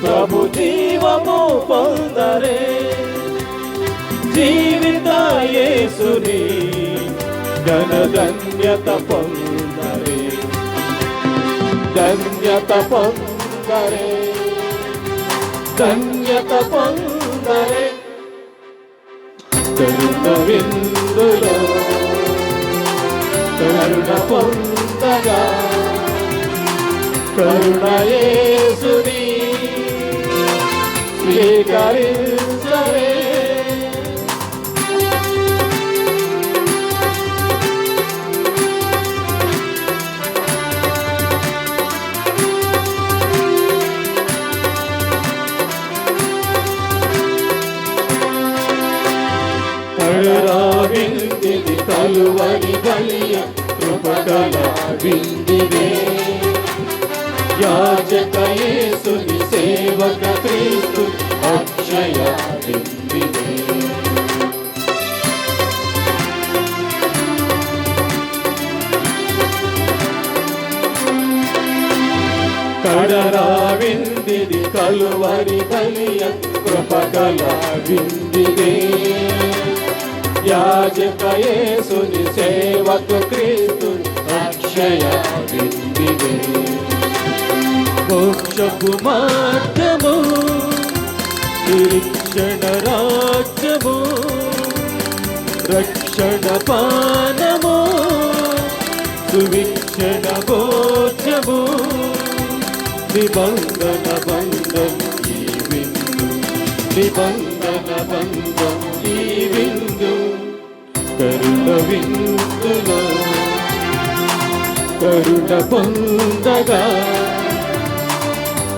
ప్రభు జీవము పొందరే జీవిత యేసుని ఘనధన్యత పొందరే ధన్యత పొందరే ధన్యత పొందరే కరుణ విందులో కరుణ పొందగా కరుణ యేసుని స్వీకరించరే విందిది కలువరి బలియ కృపగల విందిదే యాజక యేసుని సేవక క్రీస్తు అక్షయ విందిదే కడరా విందిది కలువరి బలియ కృపగల విందిదే యాజక యేసుని సేవక క్రీస్తు అక్షయ విందిదే మోక్షపు మార్గము నిరీక్షణ రాజ్యము రక్షణ పానము సువిక్షణ భోజ్యము నిబంధన బంధం ఈ విందు నిబంధన బంధం ఈ విందు కరుణ విందులో కరుణ పొందగా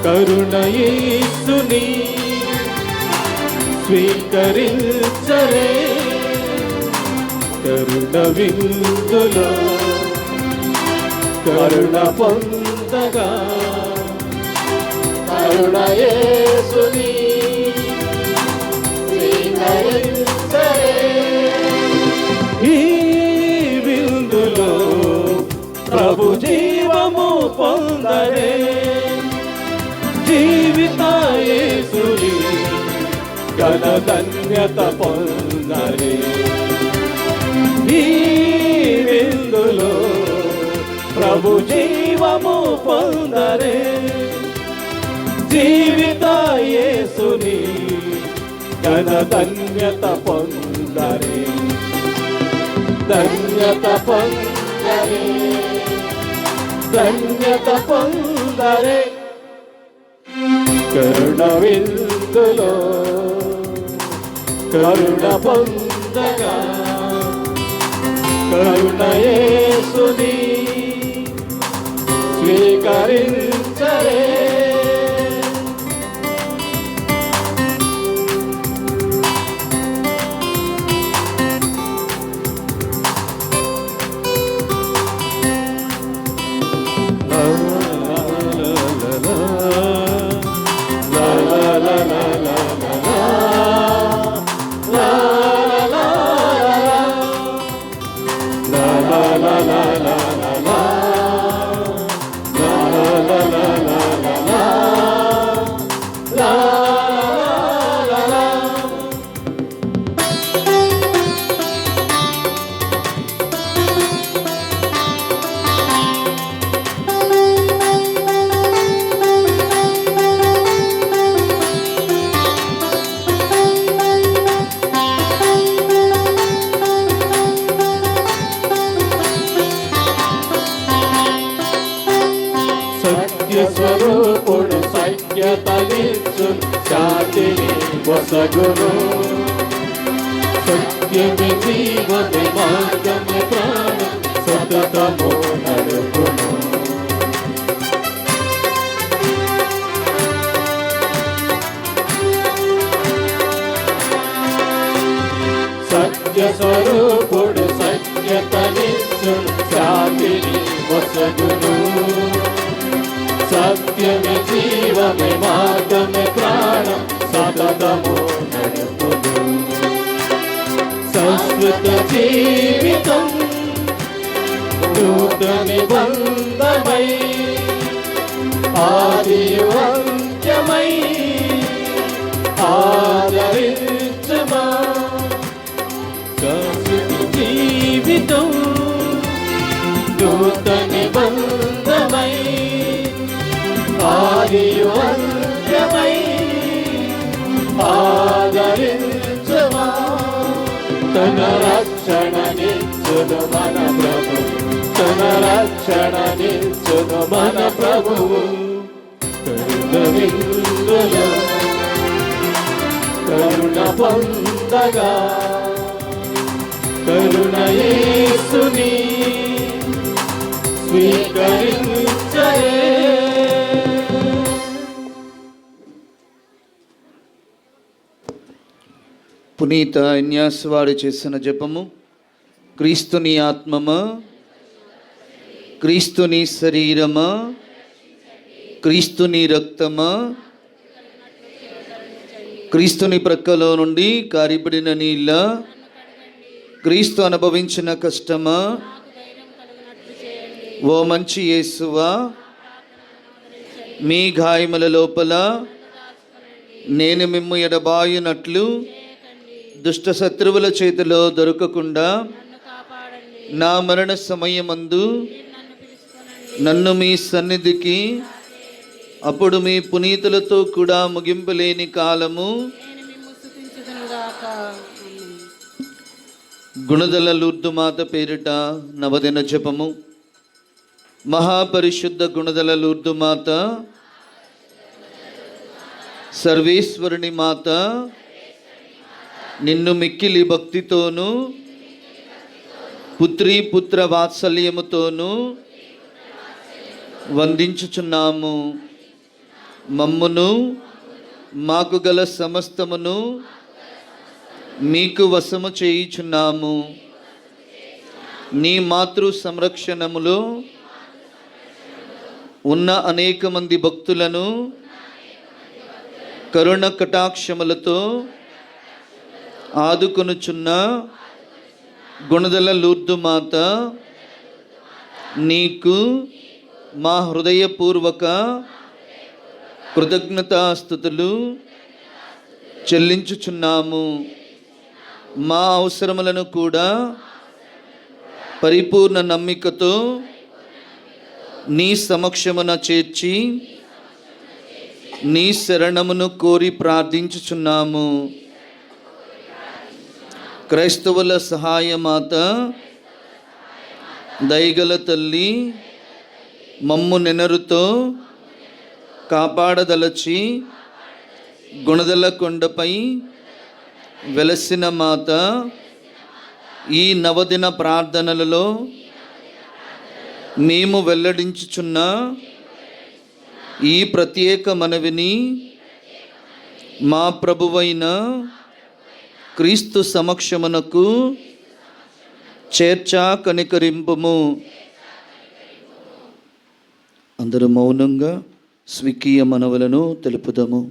కరుణ యేసుని స్వీకరించరే కరుణ విందులో కరుణ పొందగా కరుణ యేసుని స్వీకరించరే ఈ విందులో ప్రభు జీవము పొందరే జీవిత యేసుని ఘనధన్యత పొందరే ఈ విందులో ప్రభు జీవము పొందరే జీవిత యేసుని ఘనధన్యత పొందరే ధన్యత పొందరే ధన్యత పొందరే కరుణ విందులో కరుణ పొందగా కరుణ యేసుని స్వీకరించరే స్వరూపుడు సత్యతనిచ్చు శాంతిని వసగును సత్యమి జీవమి మార్గమి ప్రాణం సతతము నడుపును సత్య స్వరూపుడు సత్యతనిచ్చును శాంతిని వసగును సత్యమే జీవమే మార్గమే ప్రాణం సతతము నడుపును సంస్కృత జీవితం నూతన నిబంధమై ఆదియు అంత్యమై ఆదరించుమా సంస్కృత జీవితం నూతన నిబంధమై ఆదియు అంత్యమై ఆదరించుమా తన రక్షణ నిచ్చును మన ప్రభువు తన రక్షణ నిచ్చును మన ప్రభువు కరుణ విందులో కరుణ పొందగా కరుణ యేసుని స్వీకరించరే పునీత అన్యాసవాడు చేసిన జపము. క్రీస్తుని ఆత్మమా, క్రీస్తుని శరీరమా, క్రీస్తుని రక్తమా, క్రీస్తుని ప్రక్కలో నుండి కారిపడిన నీళ్ళ, క్రీస్తు అనుభవించిన కష్టమా, ఓ మంచి యేసువా, మీ గాయముల లోపల నేను మిమ్ము ఎడబాయునట్లు దుష్ట శత్రువుల చేతిలో దొరకకుండా నా మరణ సమయమందు నన్ను మీ సన్నిధికి అప్పుడు మీ పునీతులతో కూడా ముగింపులేని కాలము గుణదల లూర్దు మాత పేరిట నవదిన జపము. మహాపరిశుద్ధ గుణదల లూర్దు మాత, సర్వేశ్వరుని మాత, నిన్ను మిక్కిలి భక్తితోనూ పుత్రీ పుత్ర వాత్సల్యముతోనూ వందించుచున్నాము. మమ్మును మాకు గల సమస్తమును మీకు వశము చేయుచున్నాము. నీ మాతృ సంరక్షణములో ఉన్న అనేక మంది భక్తులను కరుణ కటాక్షములతో ఆదుకొనుచున్న గుణదల లూర్దు మాత, నీకు మా హృదయపూర్వక కృతజ్ఞతాస్తుతులు చెల్లించుచున్నాము. మా అవసరములను కూడా పరిపూర్ణ నమ్మికతో నీ సమక్షమున చేర్చి నీ శరణమును కోరి ప్రార్థించుచున్నాము. క్రైస్తవుల సహాయమాత, దయగల తల్లి, మమ్ము నెనరుతో కాపాడదలచి గుణదల కొండపై వెలసిన మాత, ఈ నవదిన ప్రార్థనలలో మేము వెల్లడించుచున్న ఈ ప్రత్యేక మనవిని మా ప్రభువైన క్రీస్తు సమక్షమునకు చేర్చా కనికరింపుము. అందరూ మౌనంగా స్వీకీయ మనవులను తెలుపుదాము.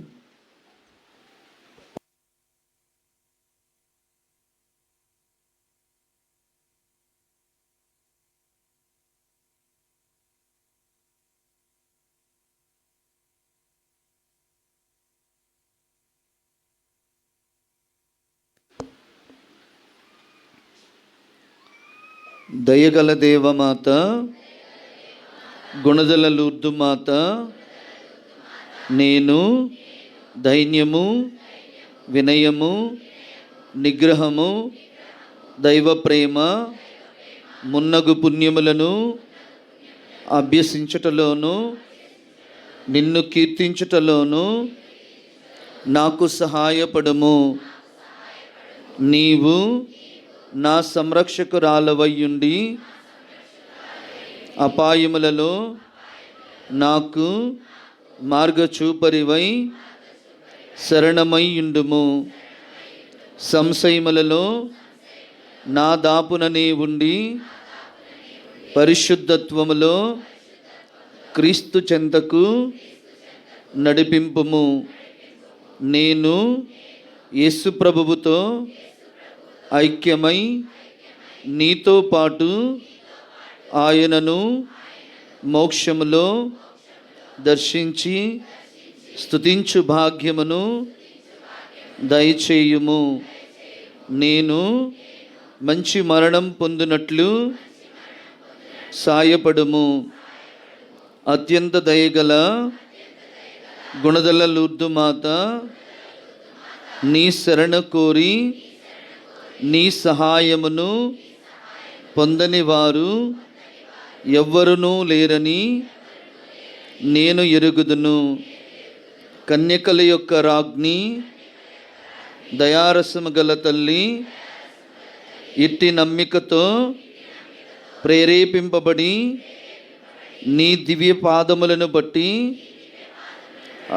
దయగల దేవమాత, గుణదల లూర్దు మాత, నేను దైన్యము, వినయము, నిగ్రహము, దైవ ప్రేమ మున్నగు పుణ్యములను అభ్యసించుటలోను నిన్ను కీర్తించుటలోను నాకు సహాయపడము. నీవు నా సంరక్షకురాలవయ్యుండి అపాయములలో నాకు మార్గచూపరివై శరణమయ్యుండుము. సంశయములలో నా దాపుననే ఉండి పరిశుద్ధత్వములో క్రీస్తు చెంతకు నడిపింపుము. నేను యేసు ప్రభువుతో ఐక్యమై నీతో పాటు ఆయనను మోక్షములో దర్శించి స్తుతించు భాగ్యమును దయచేయుము. నేను మంచి మరణం పొందినట్లు సాయపడుము. అత్యంత దయగల గుణదల లూర్దు మాత, నీ శరణ కోరి నీ సహాయమును పొందని వారు ఎవ్వరునూ లేరని నేను ఎరుగుదును. కన్యకల యొక్క రాజ్ఞి, దయారసము గల తల్లి, ఇట్టి నమ్మికతో ప్రేరేపింపబడి నీ దివ్య పాదములను బట్టి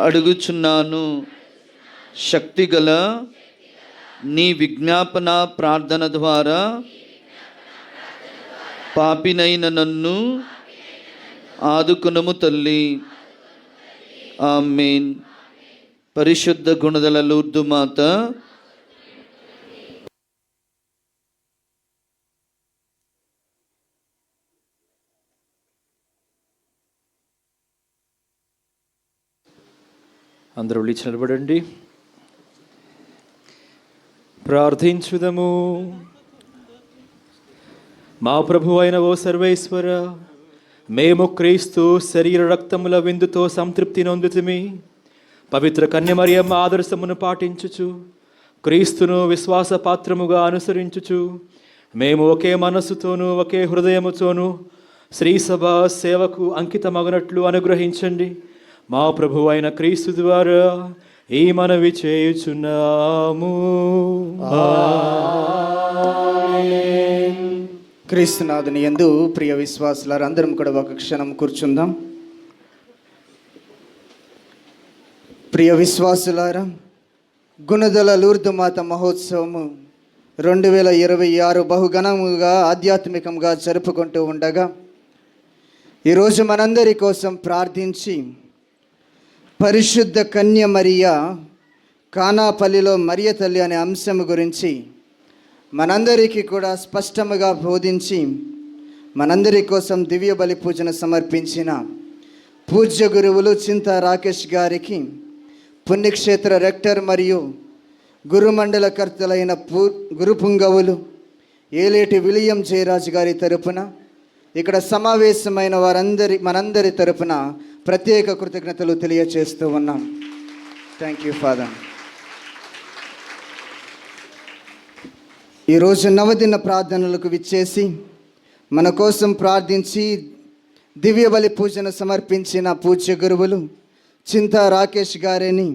అడుగుచున్నాను. శక్తిగల నీ విజ్ఞాపన ప్రార్థన ద్వారా పాపినైన నన్ను ఆదుకునము తల్లి. ఆమేన్. పరిశుద్ధ గుణదల లూర్దు మాత, అందరూ లేచి నిలబడండి. ప్రార్థించుదము. మా ప్రభు అయిన ఓ సర్వేశ్వర, మేము క్రీస్తు శరీర రక్తముల విందుతో సంతృప్తి నొందుతుమి. పవిత్ర కన్యమరియమ్మ ఆదర్శమును పాటించుచు క్రీస్తును విశ్వాసపాత్రముగా అనుసరించుచు మేము ఒకే మనస్సుతోనూ ఒకే హృదయముతోనూ శ్రీసభ సేవకు అంకితమగనట్లు అనుగ్రహించండి. మా ప్రభు అయిన క్రీస్తు ద్వారా ఈ మనవి చేయుచున్నాము. క్రీస్తునాథుని యందు ప్రియ విశ్వాసులారా, అందరం కూడా ఒక క్షణం కూర్చుందాం. ప్రియ విశ్వాసులారా, గుణదల లూర్దు మాత మహోత్సవము 2026 బహుఘనముగా ఆధ్యాత్మికంగా జరుపుకుంటూ ఉండగా ఈరోజు మనందరి కోసం ప్రార్థించి పరిశుద్ధ కన్య మరియ కానాపల్లిలో మరియ తల్లి అనే అంశం గురించి మనందరికీ కూడా స్పష్టముగా బోధించి మనందరి కోసం దివ్య బలి పూజను సమర్పించిన పూజ్య గురువులు చింతా రాకేష్ గారికి, పుణ్యక్షేత్ర రెక్టర్ మరియు గురుమండలకర్తలైన గురుపుంగవులు ఏలేటి విలియం జయరాజు గారి తరపున, ఇక్కడ సమావేశమైన మనందరి తరపున ప్రత్యేక కృతజ్ఞతలు తెలియచేస్తూ ఉన్నాం. Thank you father. ఈరోజు నవదిన ప్రార్థనలకు విచ్చేసి మన కోసం ప్రార్థించి దివ్య బలి పూజను సమర్పించిన పూజ్య గురువులు చింతా రాకేష్ గారిని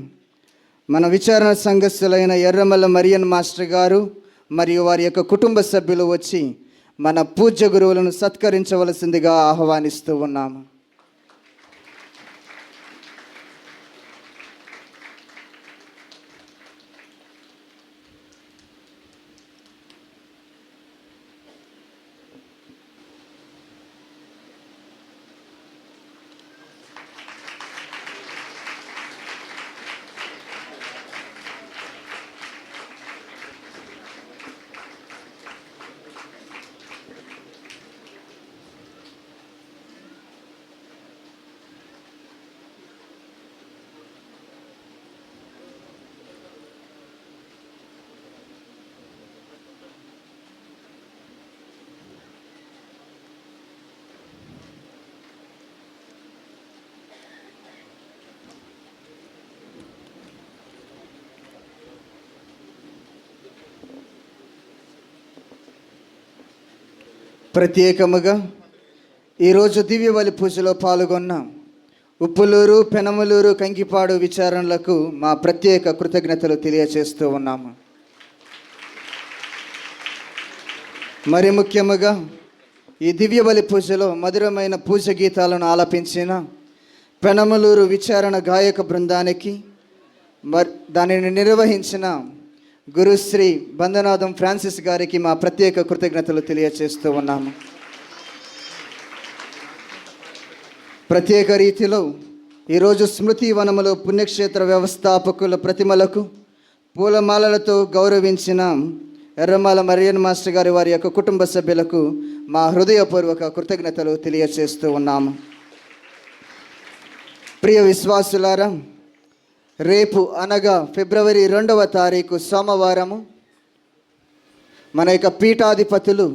మన విచారణ సంఘస్థులైన ఎర్రమల్ల మరియన్ మాస్టర్ గారు మరియు వారి యొక్క కుటుంబ సభ్యులు వచ్చి మన పూజ్య గురువులను సత్కరించవలసిందిగా ఆహ్వానిస్తూ ఉన్నాము. ప్రత్యేకముగా ఈరోజు దివ్య బలి పూజలో పాల్గొన్న ఉప్పులూరు, పెనమలూరు, కంకిపాడు విచారణలకు మా ప్రత్యేక కృతజ్ఞతలు తెలియచేస్తూ ఉన్నాము. మరి ముఖ్యముగా ఈ దివ్య బలి పూజలో మధురమైన పూజ గీతాలను ఆలపించిన పెనమలూరు విచారణ గాయక బృందానికి, దానిని నిర్వహించిన గురుశ్రీ బంధనాథం ఫ్రాన్సిస్ గారికి మా ప్రత్యేక కృతజ్ఞతలు తెలియచేస్తూ ఉన్నాము. ప్రత్యేక రీతిలో ఈరోజు స్మృతి వనములో పుణ్యక్షేత్ర వ్యవస్థాపకుల ప్రతిమలకు పూలమాలలతో గౌరవించిన ఎర్రమాల మరియన్ మాస్టర్ గారి వారి యొక్క కుటుంబ సభ్యులకు మా హృదయపూర్వక కృతజ్ఞతలు తెలియచేస్తూ ఉన్నాము. ప్రియ విశ్వాసులారా, రేపు అనగా ఫిబ్రవరి 2వ తారీఖు సోమవారము మన యొక్క పీఠాధిపతులు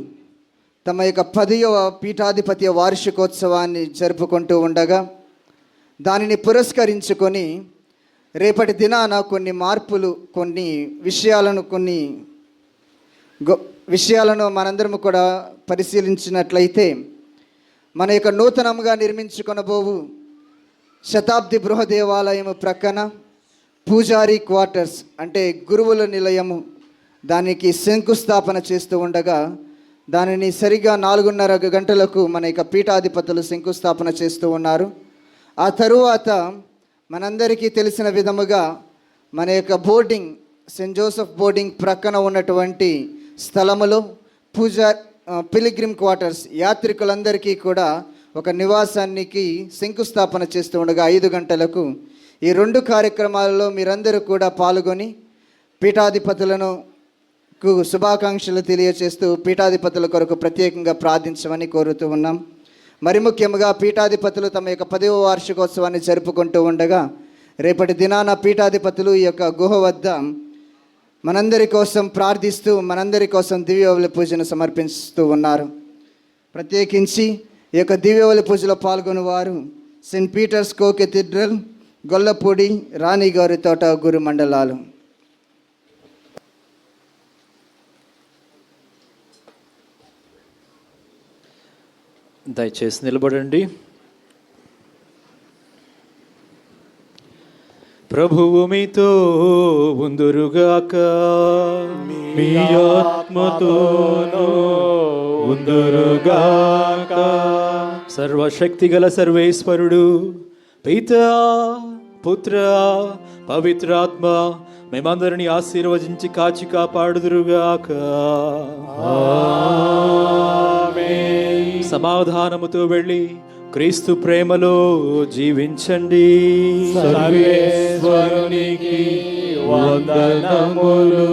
తమ యొక్క 10వ పీఠాధిపత్య వార్షికోత్సవాన్ని జరుపుకుంటూ ఉండగా దానిని పురస్కరించుకొని రేపటి దినాన కొన్ని మార్పులు, కొన్ని విషయాలను మనందరం కూడా పరిశీలించినట్లయితే మన యొక్క నూతనంగా నిర్మించుకొనబోవు శతాబ్ది గృహ దేవాలయము ప్రక్కన పూజారి క్వార్టర్స్ అంటే గురువుల నిలయము దానికి శంకుస్థాపన చేస్తూ ఉండగా దానిని సరిగా 4:30 గంటలకు మన యొక్క పీఠాధిపతులు శంకుస్థాపన చేస్తూ ఉన్నారు. ఆ తరువాత మనందరికీ తెలిసిన విధముగా మన యొక్క బోర్డింగ్ సెయింట్ జోసెఫ్ బోర్డింగ్ ప్రక్కన ఉన్నటువంటి స్థలములో పిలిగ్రిమ్ క్వార్టర్స్ యాత్రికులందరికీ కూడా ఒక నివాసానికి శంకుస్థాపన చేస్తూ ఉండగా 5 గంటలకు ఈ 2 కార్యక్రమాలలో మీరందరూ కూడా పాల్గొని పీఠాధిపతులను శుభాకాంక్షలు తెలియచేస్తూ పీఠాధిపతుల కొరకు ప్రత్యేకంగా ప్రార్థించమని కోరుతూ ఉన్నాం. మరి ముఖ్యంగా పీఠాధిపతులు తమ యొక్క 10వ వార్షికోత్సవాన్ని జరుపుకుంటూ ఉండగా రేపటి దినాన పీఠాధిపతులు ఈ యొక్క గుహ వద్ద మనందరి కోసం ప్రార్థిస్తూ మనందరి కోసం దివ్యబలి పూజను సమర్పిస్తూ ఉన్నారు. ప్రత్యేకించి ఈ యొక్క దివ్యబలి పూజలో పాల్గొనేవారు సెయింట్ పీటర్స్ కో కెథీడ్రల్, గొల్లపూడి, రాణిగారి తోట, గురు మండలాలు. దయచేసి నిలబడండి. ప్రభువు మీతో ఉందురుగాక, మీ ఆత్మతోనూ ఉందురుగాక. సర్వశక్తిగల సర్వేశ్వరుడు పితా, పుత్ర, పవిత్రాత్మ మేమందరిని ఆశీర్వదించి కాచి కాపాడుదురుగాక. సమాధానముతో వెళ్ళి క్రీస్తు ప్రేమలో జీవించండి. సర్వేశ్వరునికి వందనములు.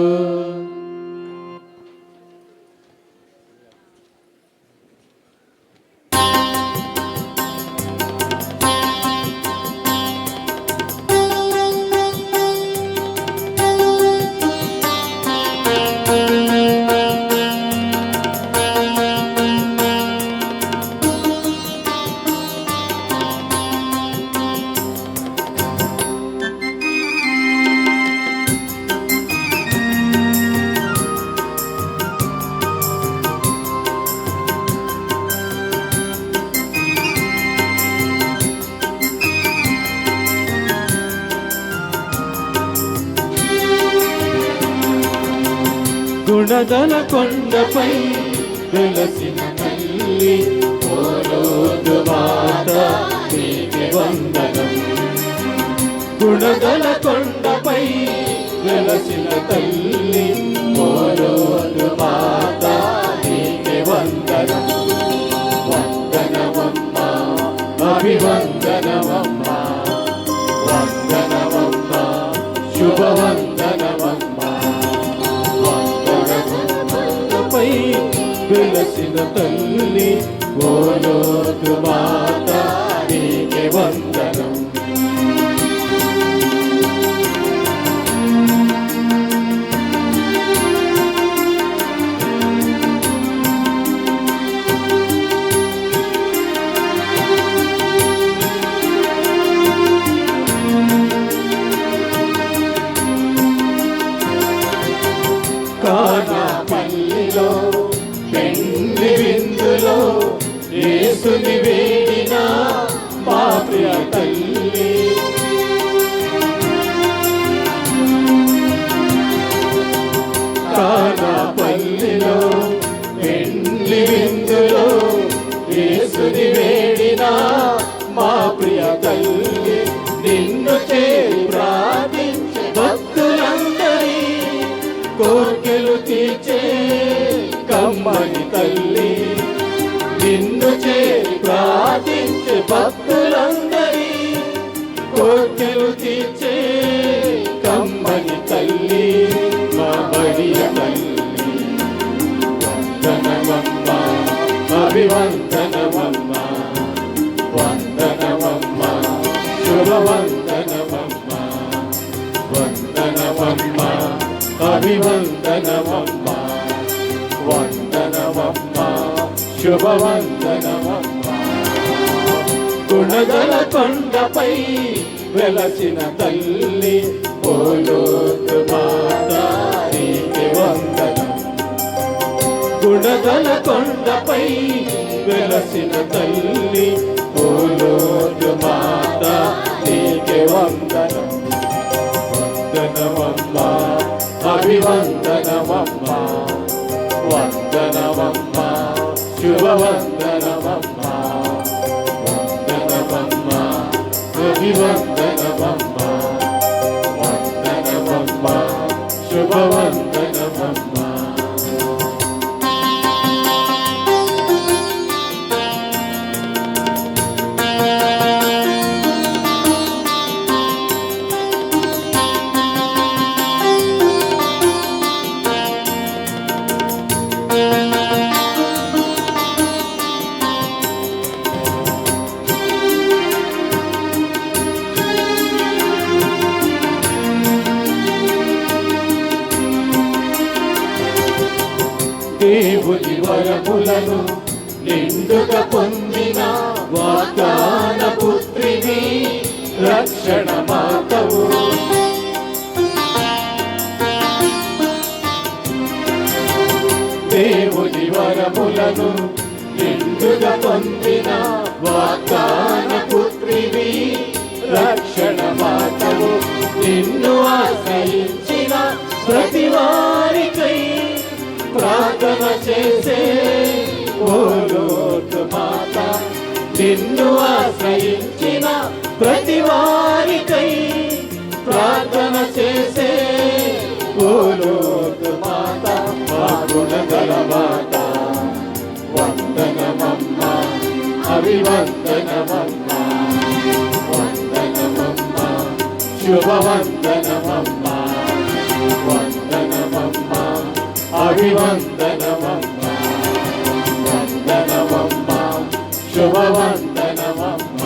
గుణగల కొండపై వెలసిన తల్లి, ఓ లోతు మాత నీకు వందనం. గుణగల కొండపై వెలసిన తల్లి, ఓ లోతు మాత నీకు వందనం. వందనమమ్మ, అభివందనమమ్మ, వందనమమ్మ, శుభవందనమమ్మ. వెలసిన తల్లి, ఓ లోతు మాత నీకే వందనం. కానా పల్లిలో పెండ్లి విందులో యేసుని వేడిన మా ప్రియ భక్తులందరి కోర్కెలు తీర్చే కమ్మని తల్లి మా బడియ తల్లి వందనమమ్మ అభివందనమమ్మ వందనమమ్మ శుభవందనమమ్మ వందనమమ్మ అభివందనమమ్మ వందనమమ్మ శుభవందనమమ్మ గుణగల కొండపై వెలసిన తల్లి ఓ లోతు మాత నీకే వందనం గుణగల కొండపై వెలసిన తల్లి ఓ లోతు మాత నీకే వందనం వందనమమ్మ అభివందనమమ్మ వందనమమ్మ శుభవందనమమ్మ వందనమమ్మ అభివందనమమ్మ వందనమమ్మ శుభవందనమమ్మ దేవుని వరములను నిండుగా పొందిన వాగ్దాన పుత్రిని రక్షణ మాతవు దేవుని వరములను నిండుగా పొందిన వాగ్దాన పుత్రిని రక్షణ మాతవు నిన్ను ఆశ్రయించిన ప్రతి వారికై ప్రార్థన చేసే ఓ లోతు మాత నిన్ను ఆశ్రయించిన ప్రతి వారికై ప్రార్థన చేసే ఓ లోతు మాత మా గుణగల మాత వందనమమ్మ అభివందనమమ్మ వందనమమ్మ శుభవందనమమ్మ వందనమమ్మ అభివందనమమ్మ వందనమమ్మ శుభవందనమమ్మ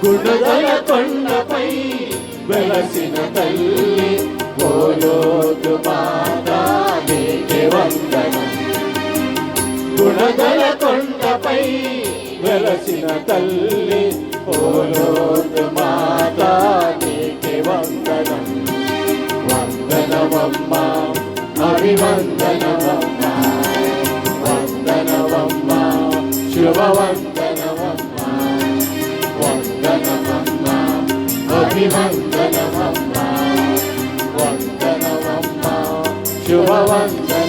గుణగల కొండపై వెలసిన తల్లి ఓ లోతు మాత నీకే వందనం గుణగల కొండపై వెలసిన తల్లి ఓ లోతు మాత నీకే వందనం వందనమమ్మ అభివందనమమ్మ వందనమమ్మ శుభవందనమమ్మ వందనమమ్మ అభివందనమమ్మ వందనమమ్మ శుభవందనమమ్మ